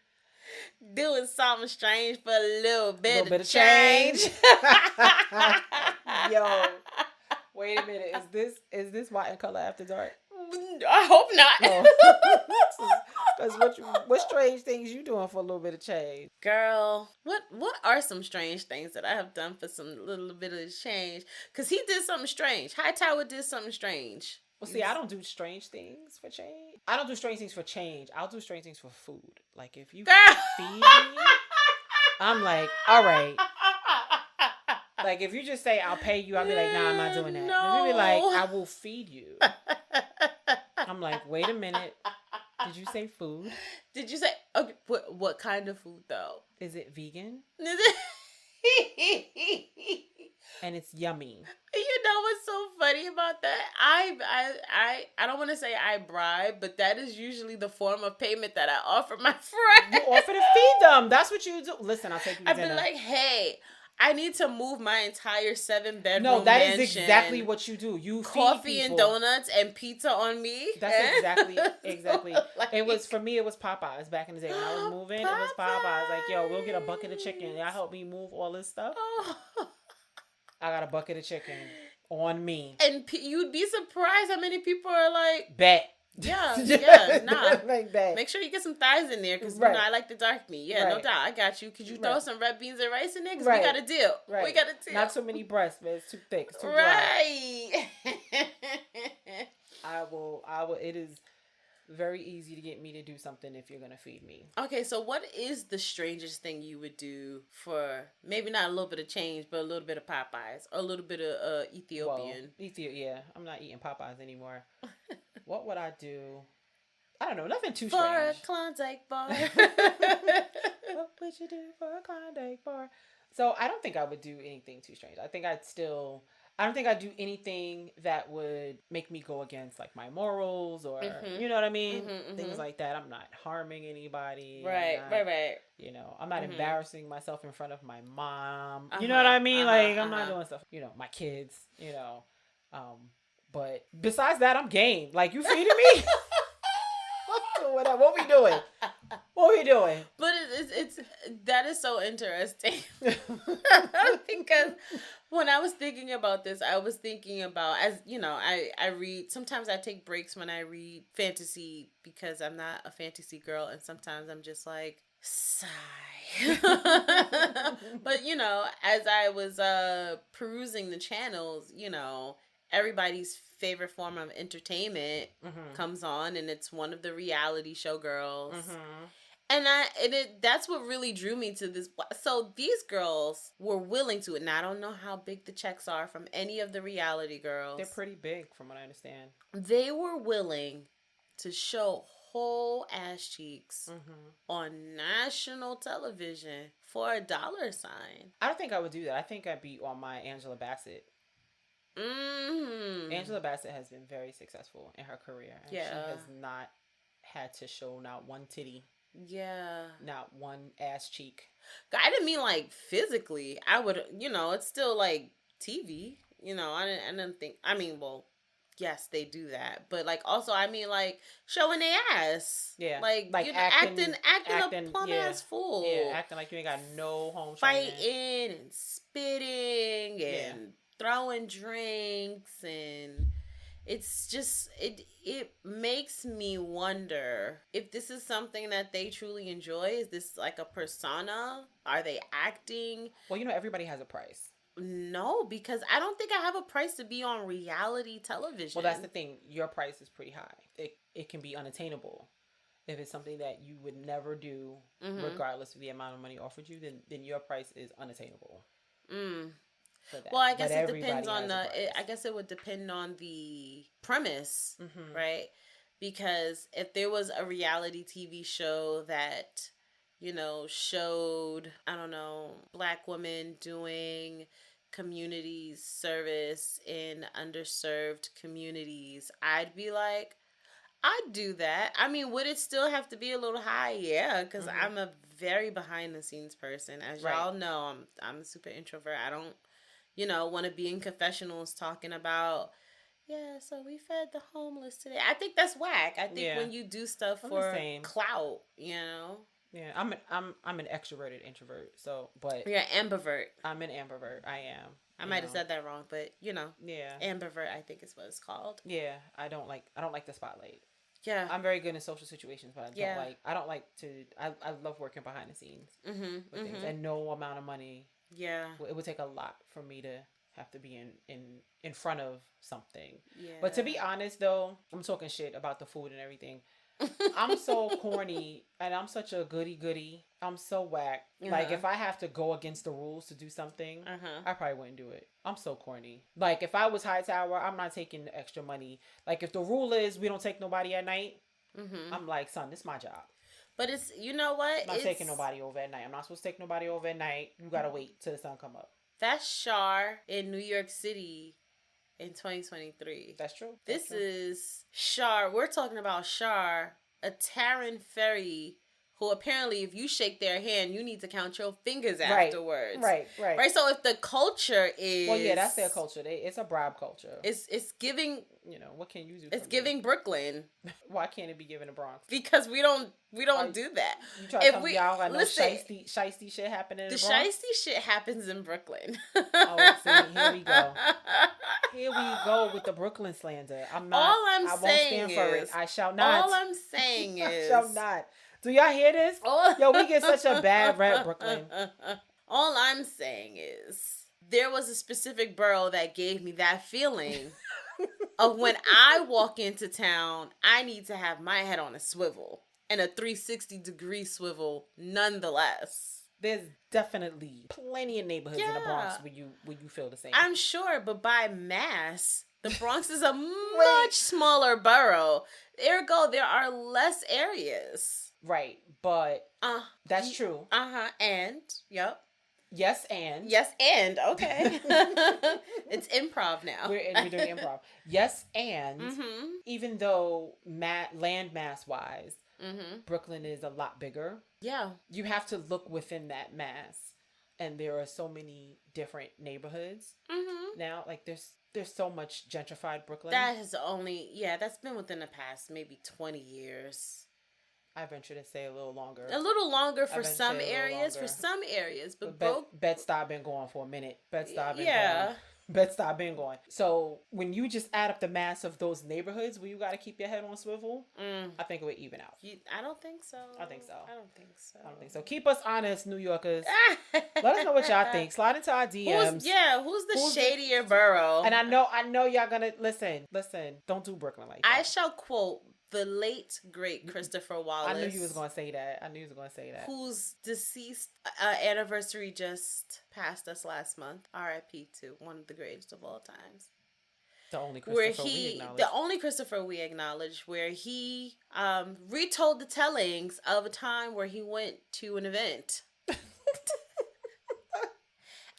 Doing something strange for a little bit of change. Yo, wait a minute. Is this WoT In Color After Dark? I hope not. Because what strange things you doing for a little bit of change? Girl, what are some strange things that I have done for some little bit of change? Because he did something strange. Hightower did something strange. Well, see, I don't do strange things for change. I don't do strange things for change. I'll do strange things for food. Like, if you feed me, I'm like, all right, Like, if you just say, I'll pay you, I'll be like, nah, I'm not doing that. No. But you be like, I will feed you. I'm like, wait a minute. Did you say food? Did you say, okay, what kind of food, though? Is it vegan? Is it? And it's yummy. You know what's so funny about that? I don't want to say I bribe, but that is usually the form of payment that I offer my friends. You offer to feed them. That's what you do. Listen, I'll take you to dinner. I'd be like, hey, I need to move my entire 7-bedroom No, that mansion. is exactly what you do. You coffee feed and people. donuts and pizza on me. That's exactly. Like, It was, for me, it was Popeyes back in the day. When I was moving, it was Popeyes. Like, yo, we'll get a bucket of chicken. Y'all help me move all this stuff. Oh. I got a bucket of chicken on me. And you'd be surprised how many people are like, bet. Yeah, nah. Like that. Make sure you get some thighs in there, because Right. I like the dark meat. Yeah, Right. no doubt. I got you. Could you throw Right. some red beans and rice in there? Because Right. we got a deal. Right. We got a deal. Not too many breasts, man. It's too thick. It's too dry. Right. I will. It is very easy to get me to do something if you're going to feed me. Okay, so what is the strangest thing you would do for maybe not a little bit of change, but a little bit of Popeyes or a little bit of Ethiopian? Well, yeah. I'm not eating Popeyes anymore. What would I do? I don't know. Nothing too For strange. a Klondike bar. What would you do for a Klondike bar? So I don't think I would do anything too strange. I don't think I'd do anything that would make me go against like my morals or, you know what I mean? Things like that. I'm not harming anybody. Right. You know, I'm not embarrassing myself in front of my mom. You know what I mean? Like, I'm not doing stuff, you know, my kids, you know. But besides that, I'm game. Like, you feeding me? What we doing? What we doing? But it's that is so interesting. Because when I was thinking about this, I was thinking about, as you know, I read, sometimes I take breaks when I read fantasy because I'm not a fantasy girl, and sometimes I'm just like, sigh. But you know, as I was perusing the channels, you know, everybody's favorite form of entertainment comes on, and it's one of the reality show girls. And that's what really drew me to this. So these girls were willing to, and I don't know how big the checks are from any of the reality girls. They're pretty big from what I understand. They were willing to show whole ass cheeks on national television for $1 sign. I don't think I would do that. I think I'd be on my Angela Bassett. Angela Bassett has been very successful in her career. And she has not had to show not one titty. Yeah. Not one ass cheek. I didn't mean like physically. I would, you know, it's still like TV. You know, I didn't think, I mean, well, yes, they do that. But like also, I mean like showing their ass. Yeah. Like you know, acting a plumb ass fool. Yeah, acting like you ain't got no home training. Fighting and spitting and throwing drinks, and it's just it makes me wonder if this is something that they truly enjoy. Is this like a persona? Are they acting? Well, you know, everybody has a price. No, because I don't think I have a price to be on reality television. Well, that's the thing. Your price is pretty high. It can be unattainable. If it's something that you would never do, regardless of the amount of money offered you, then your price is unattainable. Well, I guess it depends on I guess it would depend on the premise, right? Because if there was a reality TV show that, you know, showed, I don't know, Black women doing community service in underserved communities, I'd be like, I'd do that. I mean, would it still have to be a little high? Yeah, because I'm a very behind the scenes person. As y'all know, I'm a super introvert. I don't, you know, want to be in confessionals talking about, so we fed the homeless today. I think that's whack. I think when you do stuff for clout, you know. Yeah, I'm an extroverted introvert. So, but you're an ambivert. I'm an ambivert. I am. I might have said that wrong, but you know. Yeah. Ambivert, I think is what it's called. Yeah, I don't like the spotlight. Yeah. I'm very good in social situations, but I love working behind the scenes with things, and no amount of money. Yeah. It would take a lot for me to have to be in front of something. Yeah. But to be honest though, I'm talking shit about the food and everything. I'm so corny and I'm such a goody. I'm so whack. Like, if I have to go against the rules to do something, I probably wouldn't do it. I'm so corny. Like, if I was Hightower, I'm not taking the extra money. Like, if the rule is we don't take nobody at night, I'm like, son, this is my job. But it's, you know what? I'm not taking nobody over at night. I'm not supposed to take nobody over at night. You gotta wait till the sun come up. That's Shar in New York City in 2023. That's true. This is Shar. We're talking about Shar, a Terran fairy who apparently, if you shake their hand, you need to count your fingers afterwards. Right. So if the culture is, well, yeah, that's their culture. It's a bribe culture. It's giving. You know, what can you do? It's giving Brooklyn. Why can't it be given to Bronx? Because we don't do that. You try to tell me y'all got no shiesty shit happening in the Bronx? Shiesty shit happens in Brooklyn. Oh, see, here we go. Here we go with the Brooklyn slander. I won't stand for it. I shall not. All I'm saying is, I shall not. Do y'all hear this? Yo, we get such a bad rap, Brooklyn. All I'm saying is, there was a specific borough that gave me that feeling of when I walk into town, I need to have my head on a swivel, and a 360-degree swivel nonetheless. There's definitely plenty of neighborhoods in the Bronx where you feel the same. I'm sure, but by mass, the Bronx is a much smaller borough. Ergo, there are less areas. Right, but that's true. And, yep. Yes, and. Yes, and. Okay. It's improv now. We're doing improv. Yes, and. Even though land mass wise, Brooklyn is a lot bigger. Yeah. You have to look within that mass. And there are so many different neighborhoods now. Like, there's so much gentrified Brooklyn. That's been within the past maybe 20 years. I venture to say a little longer. A little longer for some areas. For some areas, but Bed-Stuy been going for a minute. Bed-Stuy been going. Bed-Stuy been going. So when you just add up the mass of those neighborhoods where you got to keep your head on swivel, I think it would even out. I don't think so. I think so. I don't think so. I don't think so. Keep us honest, New Yorkers. Let us know what y'all think. Slide into our DMs. Who's the shadier borough? And I know y'all gonna listen. Don't do Brooklyn like that. I shall quote the late, great Christopher Wallace. I knew you was going to say that. Whose deceased anniversary just passed us last month. R.I.P. to one of the greatest of all times. The only Christopher we acknowledge. Where he retold the tellings of a time where he went to an event.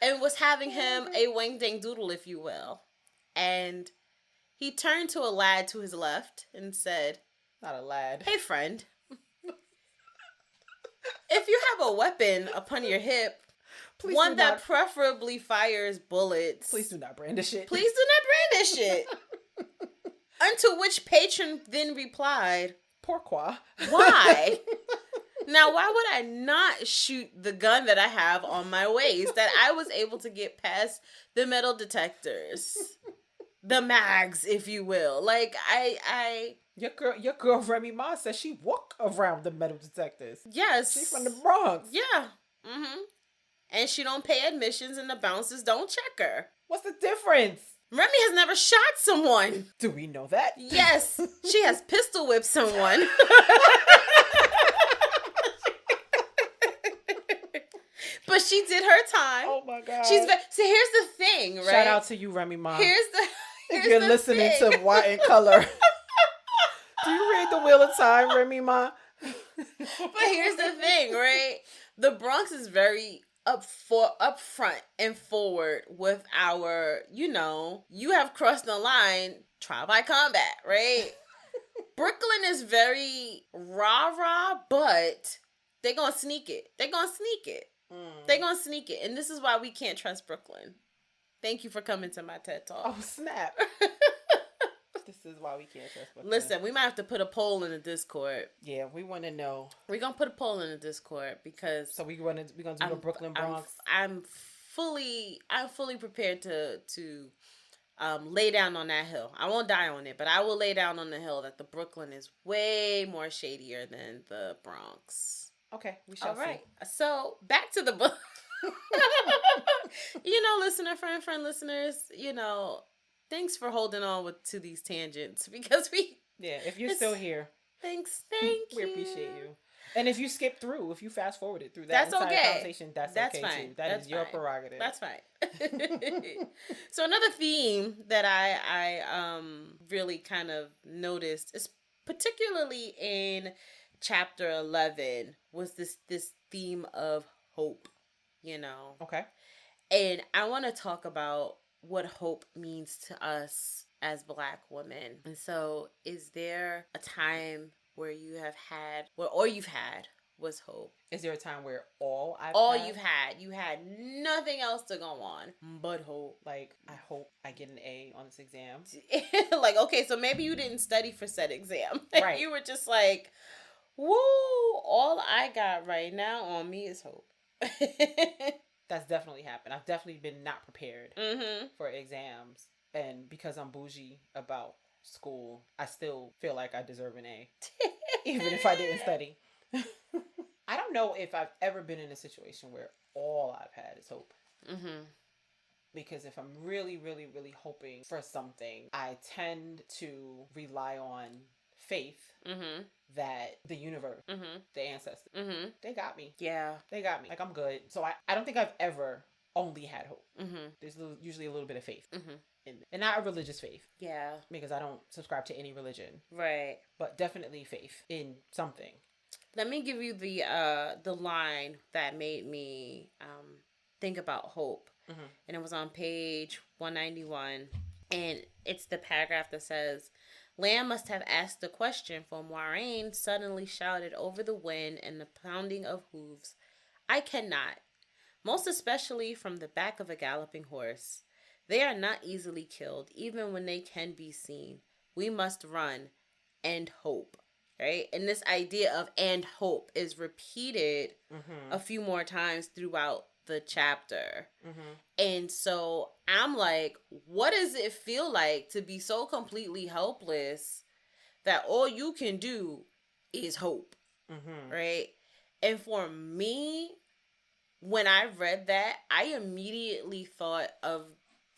And was having him a wang dang doodle, if you will. And he turned to a lad to his left and said, not a lad. Hey, friend. If you have a weapon upon your hip, one that preferably fires bullets. Please do not brandish it. Unto which patron then replied, Pourquoi? Why? Now, why would I not shoot the gun that I have on my waist that I was able to get past the metal detectors? The mags, if you will. Like, Your girl Remy Ma says she walk around the metal detectors. Yes. She's from the Bronx. Yeah. And she don't pay admissions and the bouncers don't check her. What's the difference? Remy has never shot someone. Do we know that? Yes. She has pistol whipped someone. But she did her time. Oh my God. See, here's the thing, right? Shout out to you, Remy Ma. If you're listening to WoT In Color. Do you read The Wheel of Time, Remy Ma? But here's the thing, right? The Bronx is very up front and forward with our, you have crossed the line, trial by combat, right? Brooklyn is very rah-rah, but they're going to sneak it. They're going to sneak it. And this is why we can't trust Brooklyn. Thank you for coming to my TED Talk. Oh, snap. This is why we can't trust Brooklyn. Listen, we might have to put a poll in the Discord. Yeah, we want to know. We're going to put a poll in the Discord because... So we're going to do the Brooklyn Bronx. I'm fully prepared to lay down on that hill. I won't die on it, but I will lay down on the hill that the Brooklyn is way more shadier than the Bronx. Okay, we shall see. All right. So, back to the book. Listener, friend listeners, thanks for holding on to these tangents because if you're still here. Thanks. Thank We you. appreciate you. And if you skip through, if you fast forwarded through that That's entire okay. conversation, that's okay fine. too. That is your prerogative. That's fine. So another theme that I really kind of noticed is particularly in chapter 11 was this theme of hope, you know. Okay. And I want to talk about what hope means to us as Black women. And so, is there a time where you have had, or you've had, was hope? Is there a time where all you've had, you had nothing else to go on but hope? Like, I hope I get an A on this exam. Like, okay, so maybe you didn't study for said exam. Right. You were just like, woo, all I got right now on me is hope. That's definitely happened. I've definitely been not prepared for exams. And because I'm bougie about school, I still feel like I deserve an A. Even if I didn't study. I don't know if I've ever been in a situation where all I've had is hope. Because if I'm really, really, really hoping for something, I tend to rely on faith that the universe, the ancestors, they got me. Yeah. They got me. Like, I'm good. So I don't think I've ever only had hope. There's usually a little bit of faith. And not a religious faith. Yeah. Because I don't subscribe to any religion. Right. But definitely faith in something. Let me give you the line that made me think about hope. And it was on page 191. And it's the paragraph that says, Lamb must have asked the question, for Moiraine suddenly shouted over the wind and the pounding of hooves, I cannot, most especially from the back of a galloping horse. They are not easily killed, even when they can be seen. We must run and hope. Right? And this idea of and hope is repeated a few more times throughout the chapter. And so I'm like, what does it feel like to be so completely helpless that all you can do is hope? Right? And for me, when I read that, I immediately thought of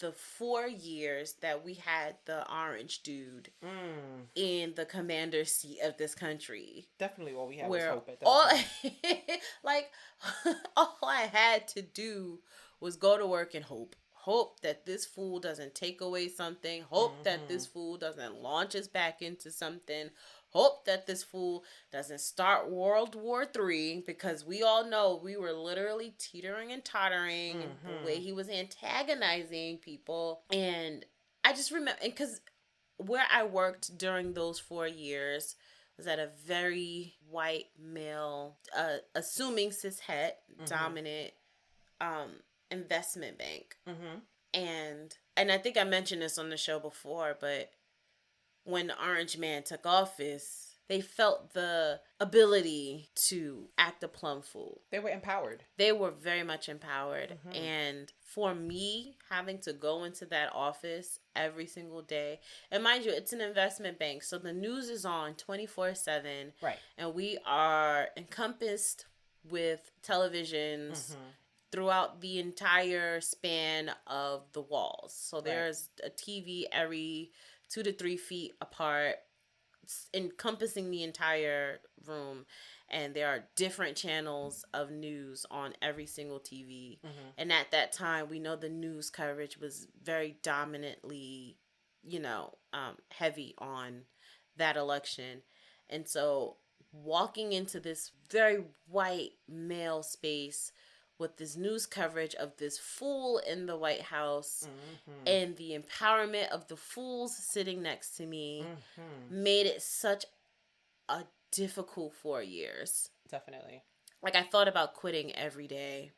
the 4 years that we had the orange dude in the commander's seat of this country. Definitely all we had was hope at that time. Like, all I had to do was go to work and hope. Hope that this fool doesn't take away something. Hope that this fool doesn't launch us back into something. Hope that this fool doesn't start World War III, because we all know we were literally teetering and tottering and the way he was antagonizing people. And I just remember, because where I worked during those 4 years was at a very white male, assuming cishet, dominant investment bank. And I think I mentioned this on the show before, but when the Orange Man took office, they felt the ability to act a plum fool. They were empowered. They were very much empowered. And for me, having to go into that office every single day, and mind you, it's an investment bank, so the news is on 24/7. Right. And we are encompassed with televisions throughout the entire span of the walls. So there's a TV every 2 to 3 feet apart, encompassing the entire room, and there are different channels of news on every single TV. And at that time, we know the news coverage was very dominantly, heavy on that election. And so walking into this very white male space with this news coverage of this fool in the White House and the empowerment of the fools sitting next to me made it such a difficult 4 years. Definitely. Like, I thought about quitting every day.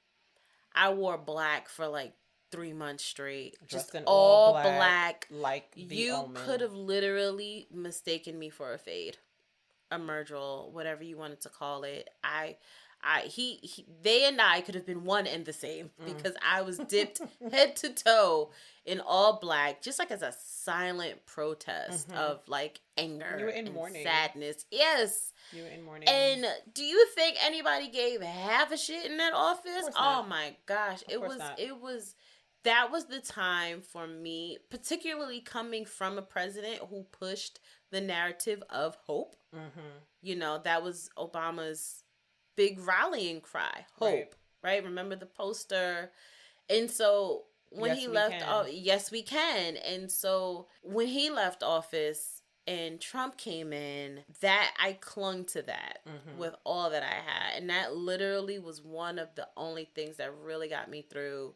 I wore black for like 3 months straight. Dressed just in all black. Like the You Omen. could have literally mistaken me for a fade, a Myrtle, whatever you wanted to call it. They and I could have been one and the same, because I was dipped head to toe in all black, just like as a silent protest of like anger You were in and mourning. sadness. Yes. You were in mourning. And do you think anybody gave half a shit in that office? Oh my gosh. That was the time for me, particularly coming from a president who pushed the narrative of hope. That was Obama's big rallying cry, hope, right? Remember the poster? And so when he left, yes, we can. And so when he left office and Trump came in, that I clung to that with all that I had. And that literally was one of the only things that really got me through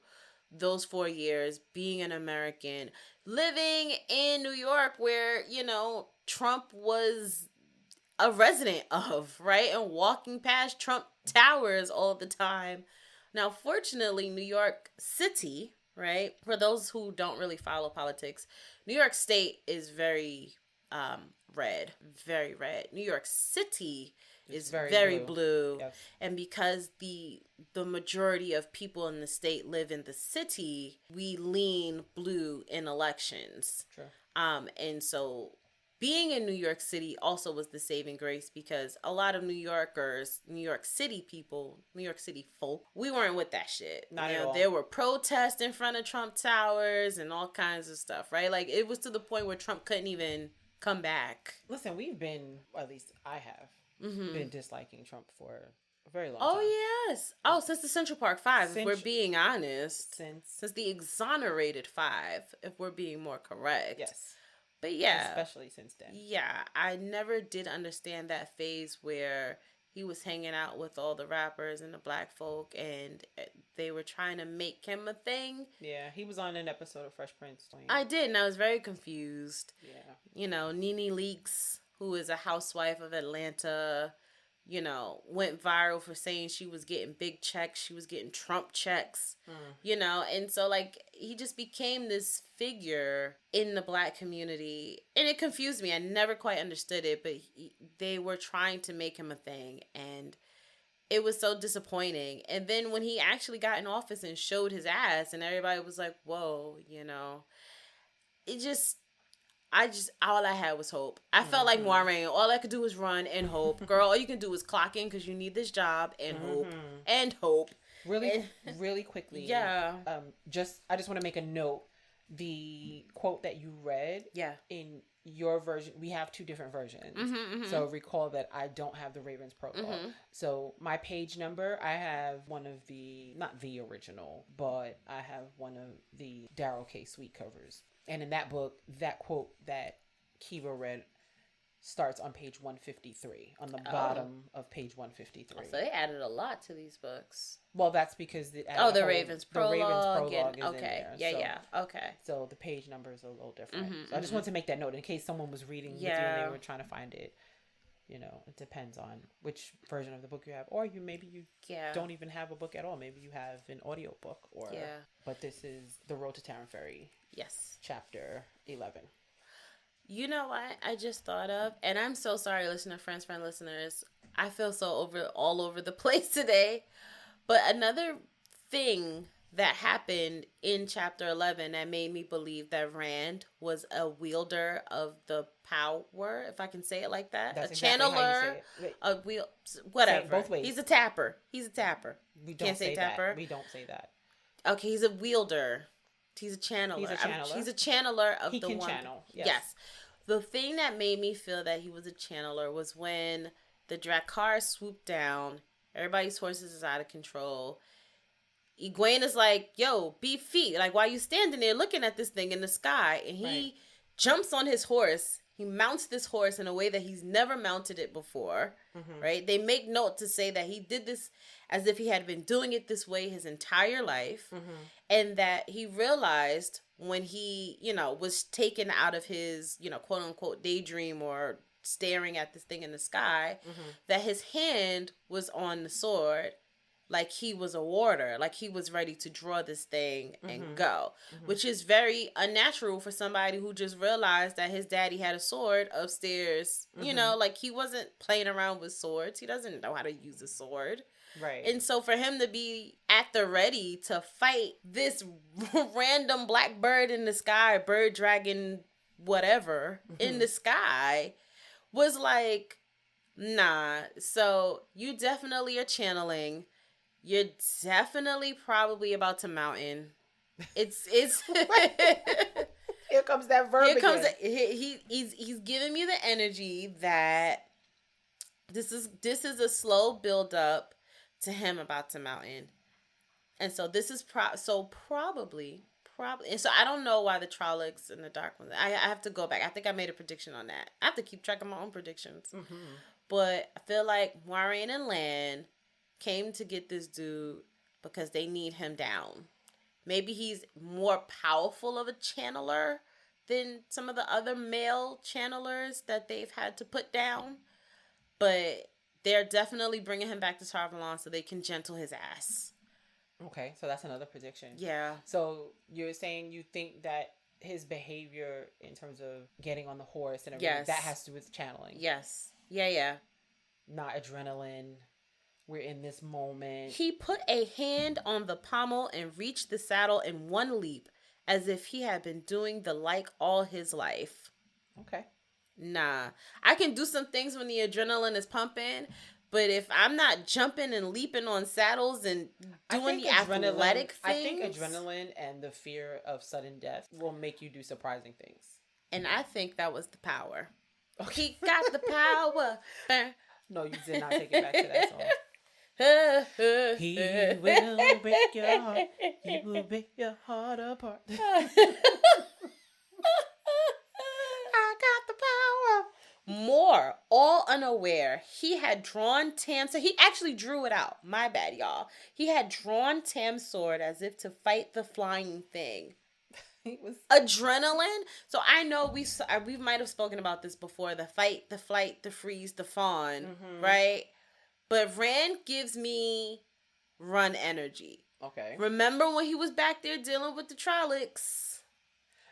those 4 years, being an American, living in New York where, Trump was a resident of, right? And walking past Trump towers all the time. Now, fortunately, New York City, right? For those who don't really follow politics, New York State is very red, very red. New York City is very blue. Yes. And because the majority of people in the state live in the city, we lean blue in elections. True. And so being in New York City also was the saving grace, because a lot of New Yorkers, New York City people, New York City folk, we weren't with that shit. Not at all. There were protests in front of Trump Towers and all kinds of stuff, right? Like, it was to the point where Trump couldn't even come back. Listen, we've been, at least I have, been disliking Trump for a very long time. Oh, yes. Oh, since the Central Park Five, if we're being honest. Since the exonerated Five, if we're being more correct. Yes. But yeah. Especially since then. Yeah. I never did understand that phase where he was hanging out with all the rappers and the black folk and they were trying to make him a thing. Yeah. He was on an episode of Fresh Prince. I did, and I was very confused. Yeah. Nene Leakes, who is a housewife of Atlanta, went viral for saying she was getting big checks. She was getting Trump checks, and so, like, he just became this figure in the black community. And it confused me. I never quite understood it, but they were trying to make him a thing. And it was so disappointing. And then when he actually got in office and showed his ass and everybody was like, whoa, all I had was hope. I felt like Moiraine. All I could do was run and hope. Girl, all you can do is clock in because you need this job and hope. And hope. Really quickly. Yeah. I just want to make a note. The quote that you read. Yeah. In your version, we have two different versions. So recall that I don't have the Ravens prologue. So my page number, I have one of the, not the original, but I have one of the Darryl K. Sweet covers. And in that book, that quote that Keba read starts on page 153, on the bottom of page 153. So they added a lot to these books. Well, that's because the Ravens prologue is in there. Yeah. Okay. So the page number is a little different. So I just wanted to make that note in case someone was reading with you and they were trying to find it. It depends on which version of the book you have, or maybe you don't even have a book at all. Maybe you have an audio book, but this is The Road to Tarrant Ferry. Yes. Chapter 11. You know what I just thought of? And I'm so sorry, friend listeners. I feel so all over the place today. But another thing that happened in chapter 11 that made me believe that Rand was a wielder of the power, if I can say it like that. That's a channeler, whatever. Both ways. He's a tapper. We don't Can't say tapper. That. We don't say that. Okay, he's a wielder. He's a channeler. He's a channeler of he the can one. Channel. Yes. The thing that made me feel that he was a channeler was when the Drakkar swooped down. Everybody's horses is out of control. Egwene is like, yo, be feet. Like, why are you standing there looking at this thing in the sky? And he jumps on his horse. He mounts this horse in a way that he's never mounted it before, right? They make note to say that he did this as if he had been doing it this way his entire life, and that he realized when he, was taken out of his, quote unquote daydream or staring at this thing in the sky, that his hand was on the sword. Like he was a warder, like he was ready to draw this thing and go, which is very unnatural for somebody who just realized that his daddy had a sword upstairs. Like he wasn't playing around with swords. He doesn't know how to use a sword. Right. And so for him to be at the ready to fight this random black bird in the sky, bird dragon, whatever, in the sky was like, nah. So you definitely are channeling. You're definitely probably about to mountain. It's Here comes that verb. Here comes he's giving me the energy that This is a slow build up to him about to mountain. And so this is probably, and so I don't know why the Trollocs and the Dark Ones. I have to go back. I think I made a prediction on that. I have to keep track of my own predictions. Mm-hmm. But I feel like Warren and Lan came to get this dude because they need him down. Maybe he's more powerful of a channeler than some of the other male channelers that they've had to put down. But they're definitely bringing him back to Tarvalon so they can gentle his ass. Okay, so that's another prediction. Yeah. So you're saying you think that his behavior in terms of getting on the horse and everything, that has to do with channeling? Yes. Yeah. Not adrenaline. We're in this moment. He put a hand on the pommel and reached the saddle in one leap, as if he had been doing the like all his life. Okay. Nah. I can do some things when the adrenaline is pumping, but if I'm not jumping and leaping on saddles and doing the athletic things... I think adrenaline and the fear of sudden death will make you do surprising things. And I think that was the power. Okay. He got the power. No, you did not take it back to that song. He will break your heart. He will break your heart apart. More, all unaware, he had drawn Tam's... So he actually drew it out. My bad, y'all. He had drawn Tam's sword as if to fight the flying thing. Adrenaline. So I know we might have spoken about this before. The fight, the flight, the freeze, the fawn, right? But Rand gives me run energy. Okay. Remember when he was back there dealing with the Trollocs?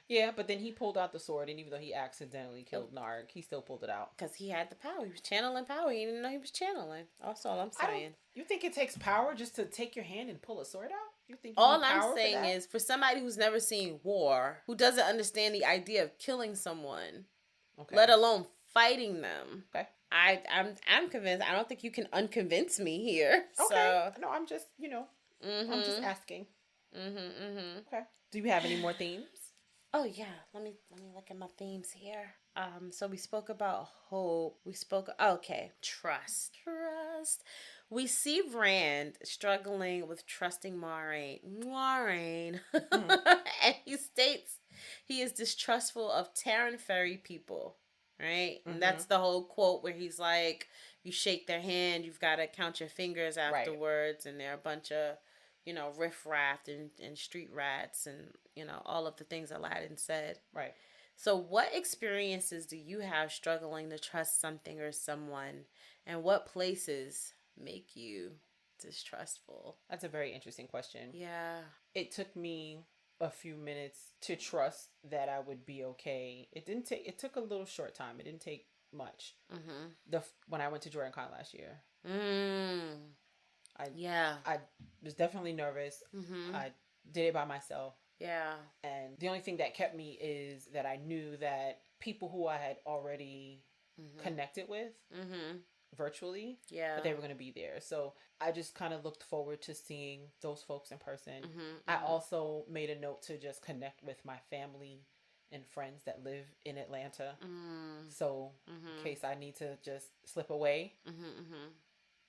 Yeah, but then he pulled out the sword, and even though he accidentally killed Narg, he still pulled it out. Because he had the power. He was channeling power. He didn't know he was channeling. That's all I'm saying. You think it takes power just to take your hand and pull a sword out? You think all I'm saying is, for somebody who's never seen war, who doesn't understand the idea of killing someone, let alone fighting them. Okay. I'm convinced. I don't think you can unconvince me here. Okay. So. No, I'm just, I'm just asking. Okay. Do you have any more themes? Oh yeah, let me look at my themes here. So we spoke about hope. Trust. We see Rand struggling with trusting Moiraine. And he states he is distrustful of Terran Ferry people, right? And that's the whole quote where he's like, you shake their hand, you've got to count your fingers afterwards, and they're a bunch of riffraff and street rats and, all of the things Aladdin said. Right. So what experiences do you have struggling to trust something or someone? And what places make you distrustful? That's a very interesting question. Yeah. It took me a few minutes to trust that I would be okay. It took a little short time. It didn't take much. When I went to JordanCon last year. I was definitely nervous. I did it by myself. Yeah. And the only thing that kept me is that I knew that people who I had already connected with virtually, that they were going to be there. So I just kind of looked forward to seeing those folks in person. I also made a note to just connect with my family and friends that live in Atlanta. So in case I need to just slip away,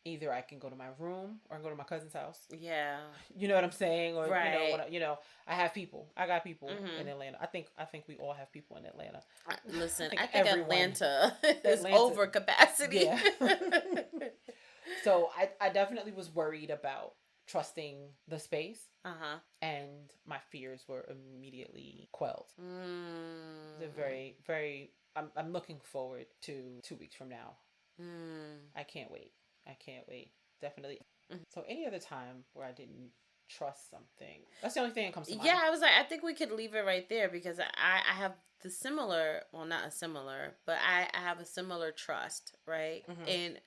either I can go to my room or I can go to my cousin's house. Yeah. You know what I'm saying? Or, I have people. I got people in Atlanta. I think we all have people in Atlanta. Listen, I think Atlanta is over capacity. Yeah. So I definitely was worried about trusting the space. And my fears were immediately quelled. They're very, very... I'm looking forward to 2 weeks from now. I can't wait. Definitely. So any other time where I didn't trust something, that's the only thing that comes to mind. Yeah, I was like, I think we could leave it right there because I have the similar, well, not a similar, but I have a similar trust, right? And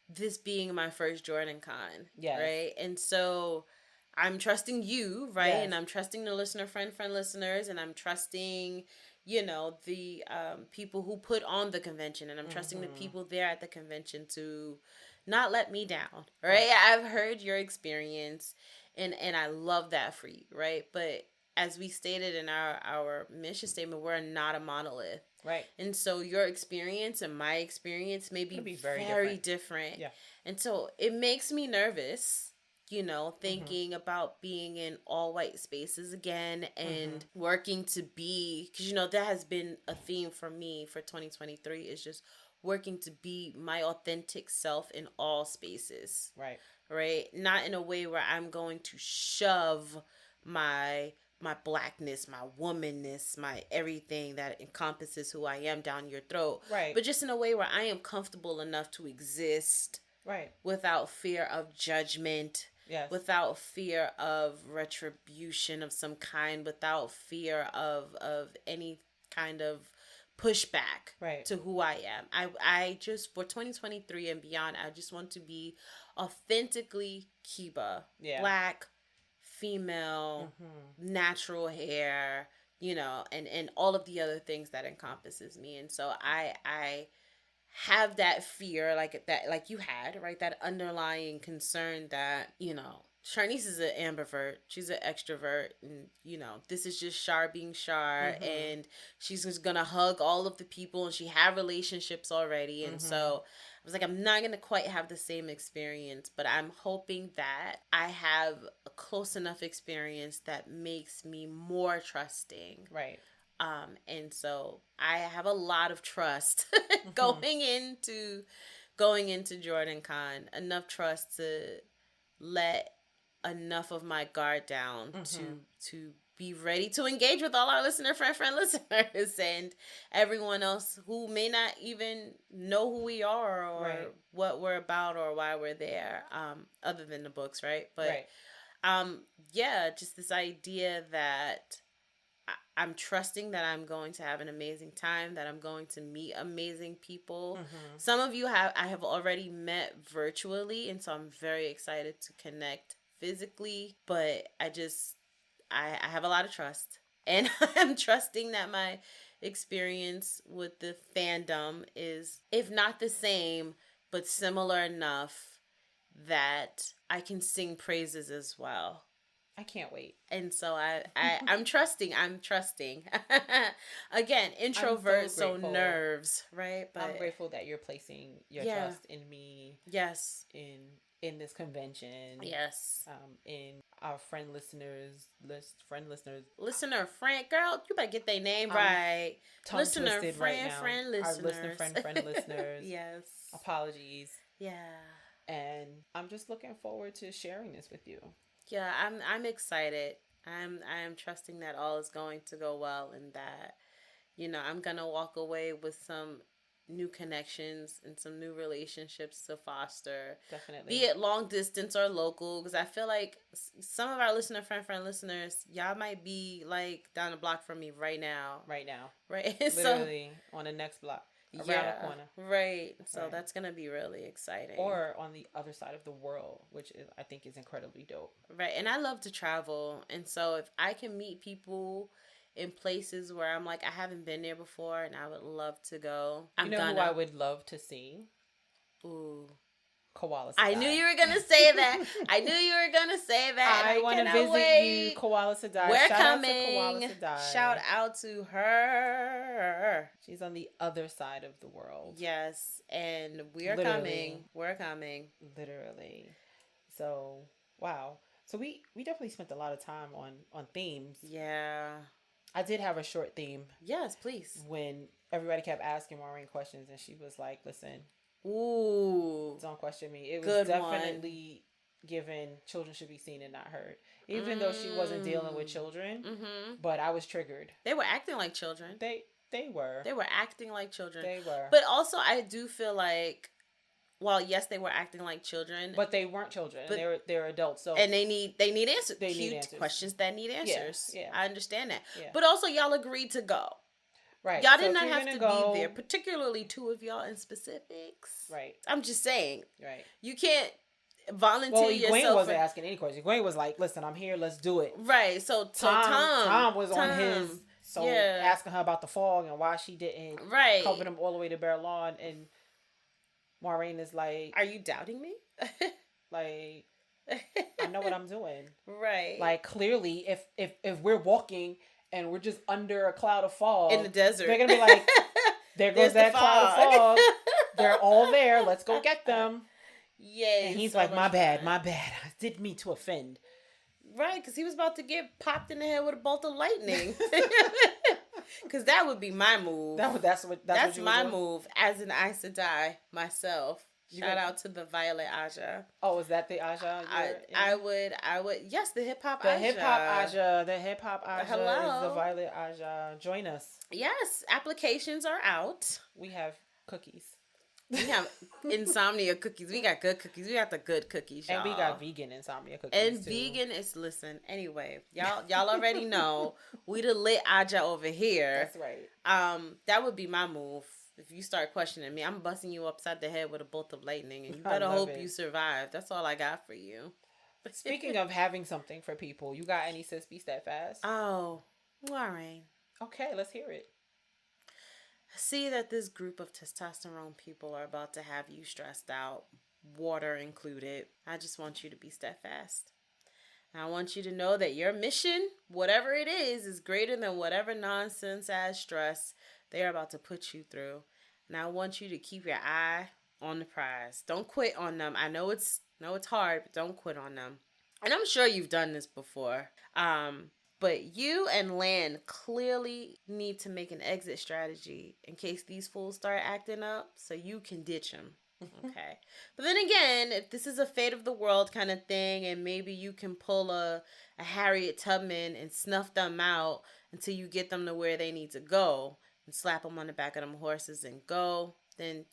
this being my first JordanCon, right? And so I'm trusting you, right? Yes. And I'm trusting the friend listeners, and I'm trusting, the people who put on the convention, and I'm trusting the people there at the convention to not let me down, right? I've heard your experience, and I love that for you, right? But as we stated in our mission statement, we're not a monolith. Right. And so your experience and my experience may be very different. Yeah. And so it makes me nervous, thinking about being in all white spaces again and working to be, because, that has been a theme for me for 2023 is just working to be my authentic self in all spaces. Right. Right? Not in a way where I'm going to shove my blackness, my womanness, my everything that encompasses who I am down your throat. Right. But just in a way where I am comfortable enough to exist. Right. Without fear of judgment. Yes. Without fear of retribution of some kind. Without fear of any kind of pushback to who I am. I just, for 2023 and beyond, I just want to be authentically Keba. Yeah. Black, female, natural hair, and all of the other things that encompasses me. And so I have that fear like you had, right? That underlying concern that, Sharnice is an ambivert. She's an extrovert. And, this is just Shar being Shar. And she's just going to hug all of the people. And she had relationships already. And so I was like, I'm not going to quite have the same experience. But I'm hoping that I have a close enough experience that makes me more trusting. Right. And so I have a lot of trust going into JordanCon. Enough trust to let enough of my guard down to be ready to engage with all our friend listeners and everyone else who may not even know who we are or what we're about or why we're there, other than the books, right? But just this idea that I'm trusting that I'm going to have an amazing time, that I'm going to meet amazing people. Some of you I have already met virtually, and so I'm very excited to connect physically, but I have a lot of trust. And I'm trusting that my experience with the fandom is, if not the same, but similar enough that I can sing praises as well. I can't wait. And so I'm trusting. Again, introvert, so nerves, right? But I'm grateful that you're placing your trust in me. Yes. In this convention. Yes. In our friend listeners. Listener, friend, girl, you better get their name right. Listener, friend, right now. Friend, listeners. Our listener, friend listeners. Yes. Apologies. Yeah. And I'm just looking forward to sharing this with you. Yeah, I'm excited. I'm trusting that all is going to go well and that, I'm going to walk away with some new connections and some new relationships to foster. Definitely. Be it long distance or local, because I feel like some of our friend listeners, y'all might be like down the block from me right now. Right now. Right. Literally on the next block. Around the corner. Right. So that's going to be really exciting. Or on the other side of the world, which I think is incredibly dope. Right. And I love to travel. And so if I can meet people in places where I'm like, I haven't been there before and I would love to go. Who I would love to see? Ooh. Koala Sadai. I knew you were going to say that. I want to visit you, Koala Sadai. We're Shout coming. Out to Koala Sadai. Shout out to her. She's on the other side of the world. Yes, and we're coming. We're coming. Literally. So, wow. So we definitely spent a lot of time on themes. Yeah. I did have a short theme. Yes, please. When everybody kept asking Maureen questions and she was like, listen. Ooh. Don't question me. It was definitely given children should be seen and not heard. Even though she wasn't dealing with children, but I was triggered. They were acting like children. They were. They were acting like children. They were. But also I do feel like, well, yes, they were acting like children, but they weren't children. They're adults. So and they need answers. They need answers. Questions that need answers. Yeah. I understand that. Yeah. But also, y'all agreed to go. Right. Y'all did not have to be there, particularly two of y'all in specifics. Right. I'm just saying. Right. You can't volunteer yourself. Egwene wasn't asking any questions. Egwene was like, "Listen, I'm here. Let's do it." Right. So Tom was on his. So asking her about the fog and why she didn't cover them all the way to Bear Lawn, and Maureen is like, "Are you doubting me?" Like, I know what I'm doing. Right. Like, clearly, if we're walking and we're just under a cloud of fog in the desert. They're gonna be like, there goes that cloud of fog. They're all there. Let's go get them. Yeah. And he's so like, my bad. I didn't mean to offend. Right, because he was about to get popped in the head with a bolt of lightning. Because that would be my move. That's my move as an Aes Sedai myself. Shout out to the Violet Aja. Oh, is that the Aja? I would. Yes, the hip hop Aja. The hip hop Aja. Hello. Is the Violet Aja. Join us. Yes, applications are out. We have cookies. We have insomnia cookies. We got good cookies. We got the good cookies, y'all. And we got vegan insomnia cookies and too. Vegan is, listen, anyway, y'all already know we the lit Aja over here. That's right. That would be my move. If you start questioning me, I'm busting you upside the head with a bolt of lightning, and you better hope you survive. That's all I got for you. Speaking of having something for people, you got any sis be steadfast? Oh, all right. Okay, let's hear it. See that this group of testosterone people are about to have you stressed out, water included. I just want you to be steadfast. And I want you to know that your mission, whatever it is greater than whatever nonsense as stress they're about to put you through. And I want you to keep your eye on the prize. Don't quit on them. I know it's hard, but don't quit on them. And I'm sure you've done this before. But you and Lan clearly need to make an exit strategy in case these fools start acting up so you can ditch them. Okay. But then again, if this is a fate of the world kind of thing and maybe you can pull a Harriet Tubman and snuff them out until you get them to where they need to go and slap them on the back of them horses and go, then,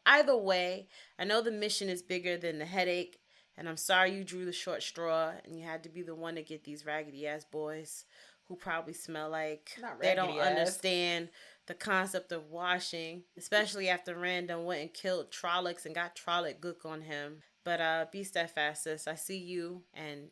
either way, I know the mission is bigger than the headache. And I'm sorry you drew the short straw and you had to be the one to get these raggedy ass boys who probably smell like they don't understand the concept of washing, especially after Random went and killed Trollocs and got Trolloc gook on him. But be steadfast, sis. I see you and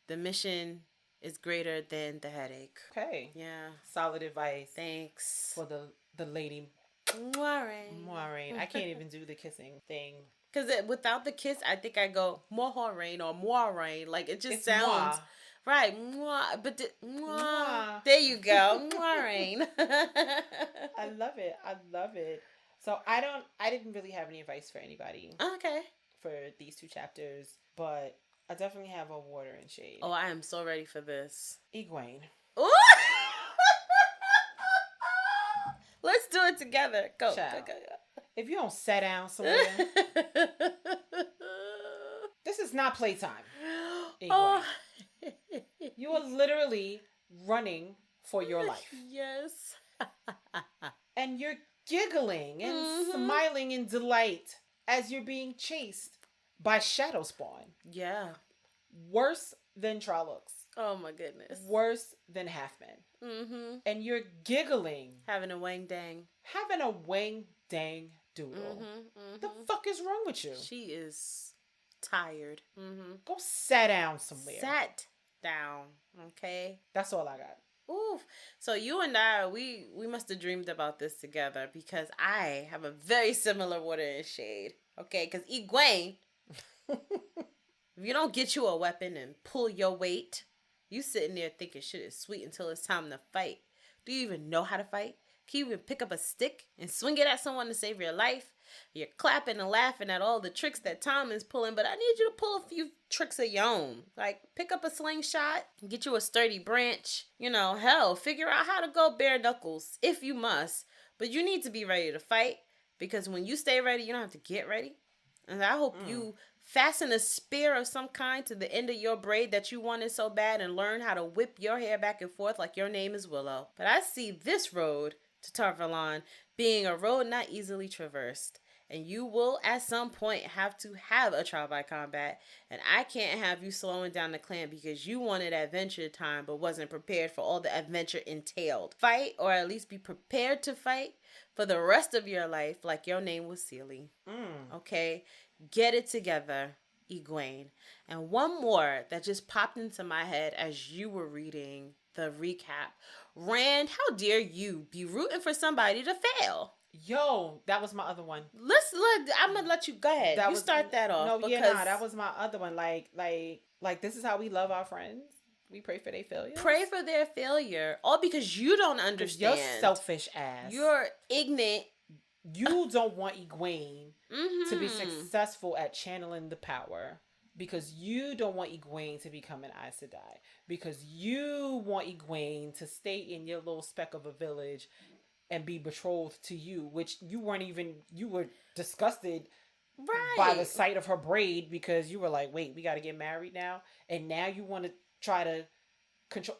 the mission is greater than the headache. Okay. Yeah. Solid advice. Thanks. For the lady. Moiraine. I can't even do the kissing thing. Because without the kiss, I think I go Moiraine or Moiraine. Like, it just sounds... Moi. Right. Moi. But there you go. Moiraine. I love it. So I didn't really have any advice for anybody. Okay. For these 2 chapters. But I definitely have a water and shade. Oh, I am so ready for this. Egwene. Ooh! Let's do it together. Go. If you don't sit down somewhere, this is not playtime. Oh. You are literally running for your life. Yes. And you're giggling and smiling in delight as you're being chased by Shadow Spawn. Yeah. Worse than Trollocs. Oh my goodness. Worse than Halfmen. And you're giggling. Having a wang dang doodle. The fuck is wrong with you? She is tired. Go sit down somewhere. Sat down. Okay. That's all I got. Ooh. So you and I, we must have dreamed about this together because I have a very similar water and shade. Okay. Because Egwene, if you don't get you a weapon and pull your weight, you sitting there thinking shit is sweet until it's time to fight. Do you even know how to fight? Can you even pick up a stick and swing it at someone to save your life? You're clapping and laughing at all the tricks that Tom is pulling, but I need you to pull a few tricks of your own. Like, pick up a slingshot, get you a sturdy branch. Hell, figure out how to go bare knuckles, if you must. But you need to be ready to fight, because when you stay ready, you don't have to get ready. And I hope you fasten a spear of some kind to the end of your braid that you wanted so bad and learn how to whip your hair back and forth like your name is Willow. But I see this road to Tar-Valon being a road not easily traversed. And you will at some point have to have a trial by combat. And I can't have you slowing down the clan because you wanted adventure time but wasn't prepared for all the adventure entailed. Fight, or at least be prepared to fight for the rest of your life like your name was Sealy. Okay? Get it together, Egwene. And one more that just popped into my head as you were reading the recap. Rand, how dare you be rooting for somebody to fail? Yo, that was my other one. I'm gonna let you go ahead. Start that off. No, that was my other one. Like, this is how we love our friends. We pray for their failures. Pray for their failure. All because you don't understand. Your selfish ass. You're ignorant. You don't want Egwene to be successful at channeling the power. Because you don't want Egwene to become an Aes Sedai. Because you want Egwene to stay in your little speck of a village and be betrothed to you. Which you were disgusted by the sight of her braid. Because you were like, wait, we got to get married now? And now you want to try to control...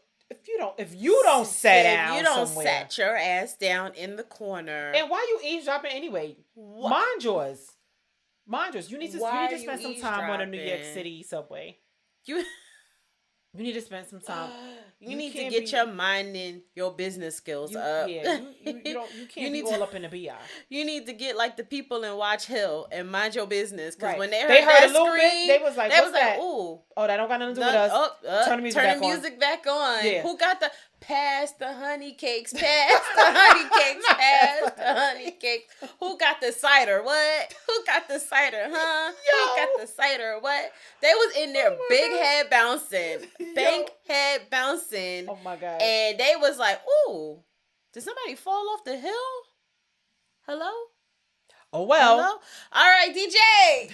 If you don't sit down, you don't somewhere, sit your ass down in the corner. And why you eavesdropping anyway? Mind yours. You need to spend some time on a New York City subway. You need to spend some time. You need to get your mind and your business skills up. Yeah, you can't be all up in the BI. You need to get like the people in Watch Hill and mind your business. Because when they heard that a little scream, bit, they was like, ooh. Oh, that don't got nothing to do with us. Turn the music back on. Yeah. Who got the... Pass the honey cakes, pass the honey cakes, pass the honey cakes. Who got the cider? What? Who got the cider, huh? Who got the cider? What? They was in there head bouncing, bank head bouncing. Oh my God. And they was like, ooh, did somebody fall off the hill? Hello? Oh, well. Hello? All right, DJ.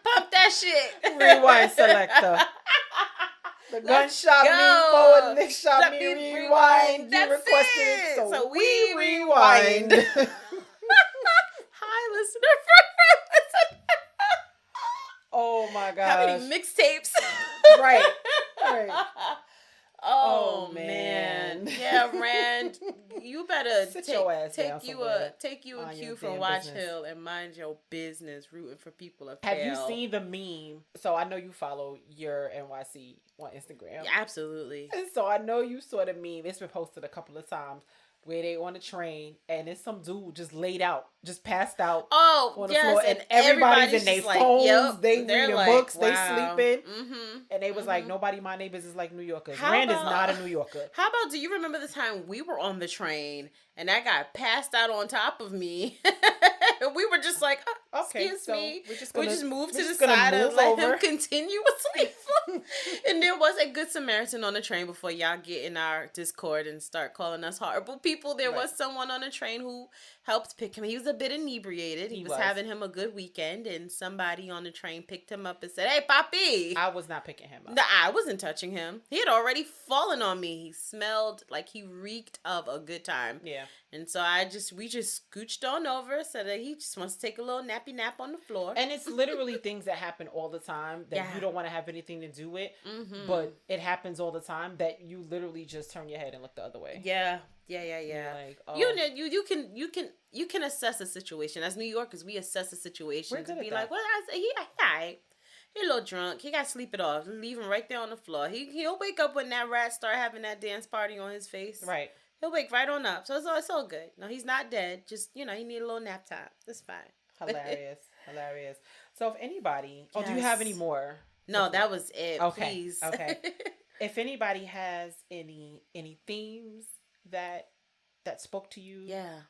Pump that shit. Rewind selector. The gun shot me forward, Nick shot me rewind. You requested it, so we rewind. Hi, listener. Oh my God. How many mixtapes? Right. Oh man. Yeah, Rand, you better take you a cue from Watch Hill and mind your business, rooting for people of Have you seen the meme? So I know you follow your NYC on Instagram. Yeah, absolutely. And so I know you saw the meme. It's been posted a couple of times where they on a train and it's some dude just laid out, just passed out on the floor, and everybody's in their phones, they reading books, they sleeping, and they was like, nobody mind their business like New Yorkers. Rand is not a New Yorker. How about, do you remember the time we were on the train and that guy passed out on top of me? And we were just like, excuse me. We just moved to the side and let him continue asleep. And there was a good Samaritan on the train before y'all get in our Discord and start calling us horrible people. There was someone on the train who helped pick him. He was a bit inebriated. He was having him a good weekend, and somebody on the train picked him up and said, "Hey, Papi." I was not picking him up. No, I wasn't touching him. He had already fallen on me. He smelled like he reeked of a good time. Yeah. And so we just scooched on over so that he just wants to take a little nappy nap on the floor. And it's literally things that happen all the time that you don't want to have anything to do with, but it happens all the time that you literally just turn your head and look the other way. Yeah. Like, oh. You can assess a situation. As New Yorkers, we assess a situation and be like, well, he a little drunk. He got to sleep it off. Leave him right there on the floor. He'll wake up when that rat start having that dance party on his face. Right. He'll wake right on up. So it's all good. No, he's not dead. Just, he need a little nap time. It's fine. Hilarious. So if anybody... Oh, do you have any more? No, that was it. Okay. Please. Okay. If anybody has any themes that spoke to you. Yeah.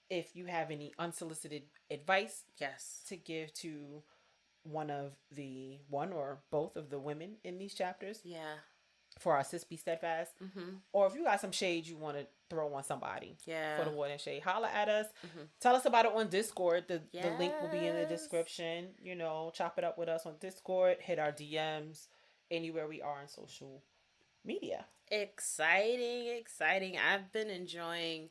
If you have any unsolicited advice. Yes. To give to one or both of the women in these chapters. Yeah. For our Sis Be Steadfast. Or if you got some shade you want to throw on somebody. Yeah. For the WoT In Shade. Holla at us. Tell us about it on Discord. The link will be in the description. Chop it up with us on Discord. Hit our DMs. Anywhere we are on social media. Exciting. I've been enjoying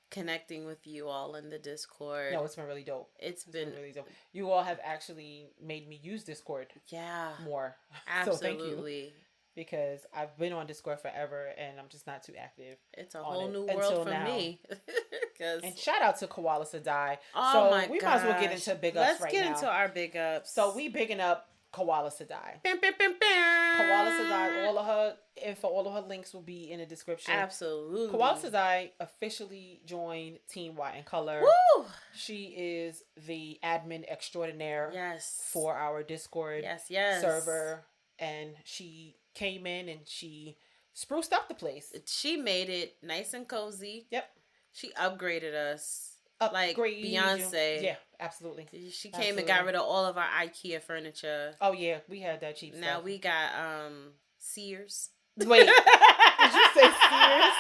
connecting with you all in the Discord. No, it's been really dope. It's been really dope. You all have actually made me use Discord more. Absolutely. So thank you. Because I've been on Discord forever and I'm just not too active. It's a whole new world for me. And shout out to Koala Sadai. Oh my gosh. We might as well get into big ups right now. Let's get into our big ups. So we bigging up Koala Sadai. Bam, bam, bam, bam. Koala Sadai, all of her info, all of her links will be in the description. Absolutely. Koala Sadai officially joined Team WoT In Color. Woo! She is the admin extraordinaire for our Discord server. And she came in and she spruced up the place. She made it nice and cozy. Yep. She upgraded us. Like Beyonce. Yeah, absolutely. She came and got rid of all of our IKEA furniture. Oh yeah, we had that cheap stuff. Now we got Sears. Wait, did you say Sears?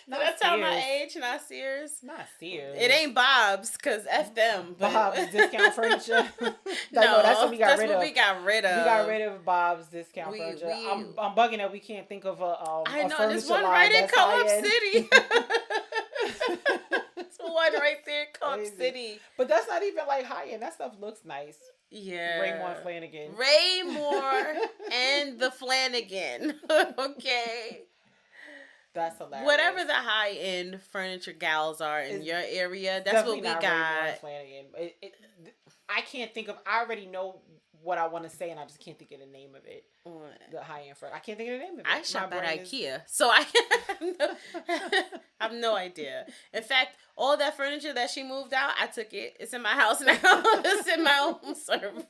Did I tell my age? Not Sears. Not Sears. It ain't Bob's, because F them. But... Bob's Discount Furniture. No, that's what we got rid of. We got rid of. We got rid of Bob's Discount Furniture. I'm bugging that we can't think of I know, furniture there's one line right in that's Co-op high-end. City. There's one right there in Co-op City. But that's not even like high-end. That stuff looks nice. Yeah. Raymore and Flanagan. Raymore and the Flanagan. Okay. That's hilarious. Whatever the high-end furniture gals are in your area, that's what we got. Raymore and Flanagan. I can't think of... I already know what I want to say, and I just can't think of the name of it. What? The high-end furniture. I can't think of the name of it. I shop at IKEA, so I have no idea. In fact, all that furniture that she moved out, I took it. It's in my house now. It's in my own server.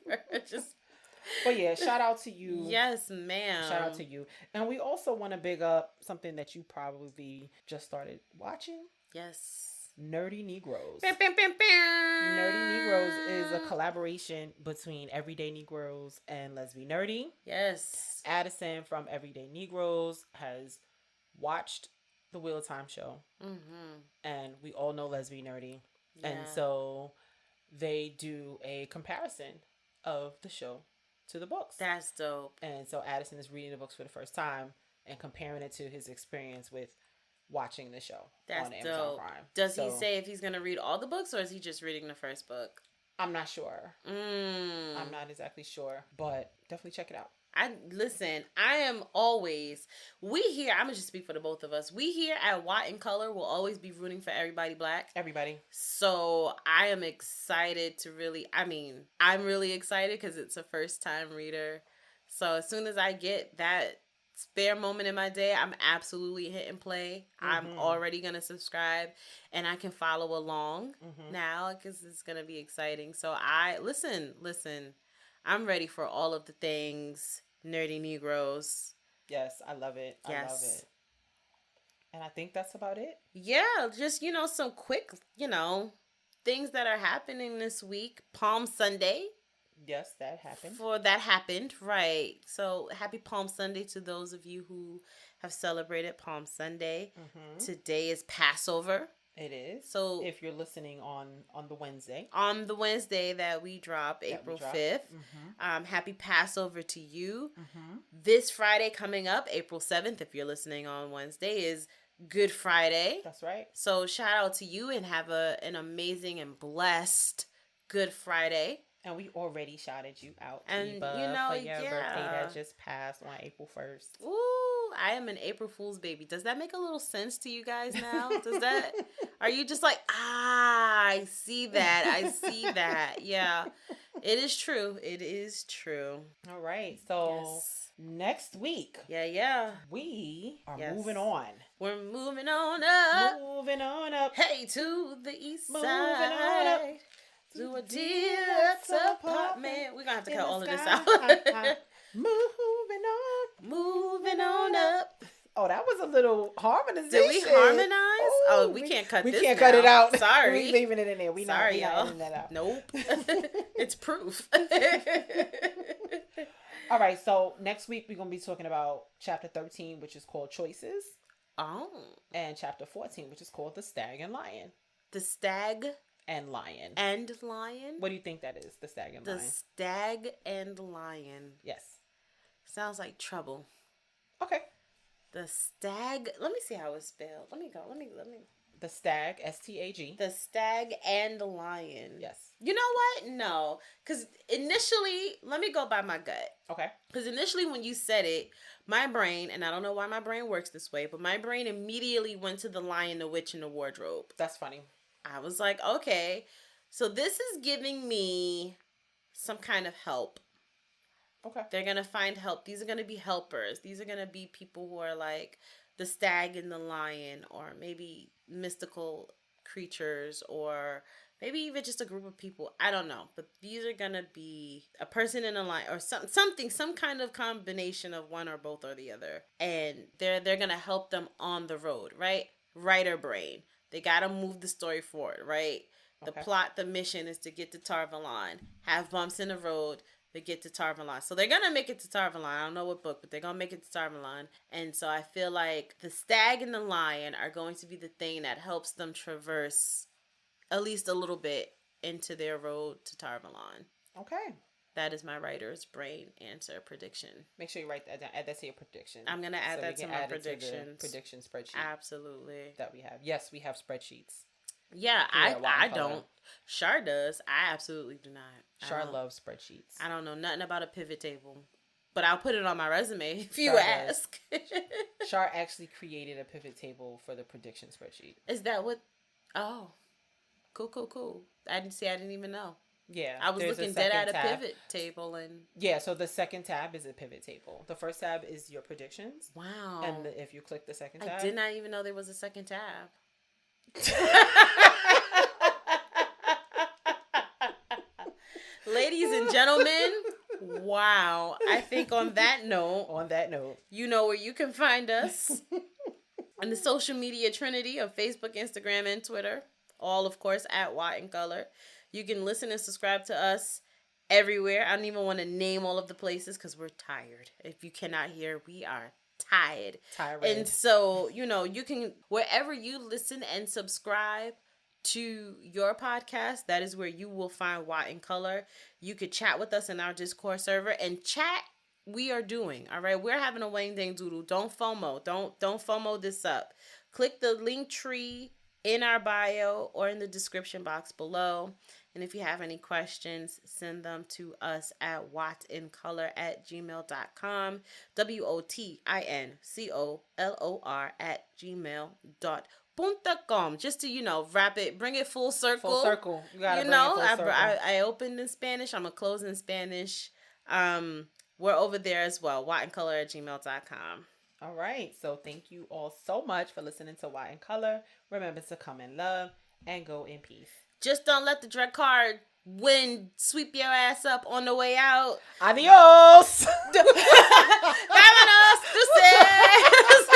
But yeah, shout out to you. Yes, ma'am. Shout out to you. And we also want to big up something that you probably just started watching. Yes. Nerdy Negroes. Bam, bam, bam, bam. Nerdy Negroes is a collaboration between Everyday Negroes and Lesbi Nerdy. Yes. Addison from Everyday Negroes has watched the Wheel of Time show. Mm-hmm. And we all know Lesbi Nerdy. Yeah. And so they do a comparison of the show to the books. That's dope. And so Addison is reading the books for the first time and comparing it to his experience with watching the show on Amazon Prime. Does he say if he's going to read all the books, or is he just reading the first book? I'm not sure. I'm not exactly sure, but definitely check it out. I am always, we here, I'm going to just speak for the both of us. We here at WoT In Color will always be rooting for everybody Black. Everybody. So I am excited to I'm really excited because it's a first time reader. So as soon as I get that spare moment in my day, I'm absolutely hitting play. Mm-hmm. I'm already going to subscribe and I can follow along now because it's going to be exciting. So listen, I'm ready for all of the things Nerdy Negroes. Yes, I love it. Yes. I love it. And I think that's about it. Yeah, just, some quick, things that are happening this week. Palm Sunday. Yes, that happened. That happened, right. So happy Palm Sunday to those of you who have celebrated Palm Sunday. Mm-hmm. Today is Passover. It is. So if you're listening on the Wednesday. On the Wednesday that we drop, April 5th. Mm-hmm. Happy Passover to you. Mm-hmm. This Friday coming up, April 7th, if you're listening on Wednesday, is Good Friday. That's right. So shout out to you and have an amazing and blessed Good Friday. And we already shouted you out, and Keba, for your birthday that just passed on April 1st. Ooh, I am an April Fool's baby. Does that make a little sense to you guys now? Are you just like, I see that. Yeah, it is true. It is true. All right. So next week. Yeah. We are moving on. We're moving on up. Moving on up. Hey, to the east side. Moving on up. To a deluxe apartment. We're going to have to cut all of this out. Moving on up. Oh, that was a little harmonization. Did we harmonize? We can't cut this. We can't cut it out. Sorry. We're leaving it in there. Sorry, y'all. That out. Nope. It's proof. All right. So next week, we're going to be talking about chapter 13, which is called Choices. Oh. And chapter 14, which is called The Stag and Lion. The Stag and Lion. And Lion? What do you think that is? The Stag and Lion. The Stag and Lion. Yes. Sounds like trouble. Okay. The Stag. Let me see how it's spelled. Let me. The Stag, S-T-A-G. The Stag and Lion. Yes. You know what? No. Because initially, let me go by my gut. Okay. Because initially when you said it, my brain, and I don't know why my brain works this way, but my brain immediately went to the Lion, the Witch, and the Wardrobe. That's funny. I was like, okay, so this is giving me some kind of help. Okay. They're going to find help. These are going to be helpers. These are going to be people who are like the stag and the lion, or maybe mystical creatures, or maybe even just a group of people. I don't know. But these are going to be a person in a lion, or some kind of combination of one or both or the other. And they're going to help them on the road, right? Writer brain. They got to move the story forward, right? The plot, the mission is to get to Tarvalon, have bumps in the road, to get to Tarvalon. So they're going to make it to Tarvalon. I don't know what book, but they're going to make it to Tarvalon. And so I feel like the stag and the lion are going to be the thing that helps them traverse at least a little bit into their road to Tarvalon. Okay. That is my writer's brain answer prediction. Make sure you write that down. Add that to your prediction. I'm going to add that to my predictions. Prediction spreadsheet. Absolutely. That we have. Yes, we have spreadsheets. Yeah, I don't. Shar does. I absolutely do not. Shar loves spreadsheets. I don't know nothing about a pivot table, but I'll put it on my resume if you ask. Shar actually created a pivot table for the prediction spreadsheet. Is that what? Oh, cool. I didn't even know. Yeah, I was looking dead at a pivot table and... Yeah, so the second tab is a pivot table. The first tab is your predictions. Wow. And if you click the second tab... I did not even know there was a second tab. Ladies and gentlemen, wow. I think on that note... You know where you can find us. On the social media trinity of Facebook, Instagram, and Twitter. All, of course, at WoT In Color. You can listen and subscribe to us everywhere. I don't even want to name all of the places because we're tired. If you cannot hear, we are tired. And so, you can, wherever you listen and subscribe to your podcast, that is where you will find WoT In Color. You could chat with us in our Discord server, and chat we are doing. All right, we're having a Wang Dang Doodle. Don't FOMO. Don't FOMO this up. Click the link tree in our bio or in the description box below. And if you have any questions, send them to us at wotincolor@gmail.com. WOTINCOLOR@gmail.com. Just to, wrap it, bring it full circle. Full circle. You gotta bring it full circle. I opened in Spanish. I'm going to close in Spanish. We're over there as well. WOTINCOLOR@gmail.com. All right. So thank you all so much for listening to WoT In Color. Remember to come in love and go in peace. Just don't let the dread card wind sweep your ass up on the way out. Adios. Vámonos. Deuces.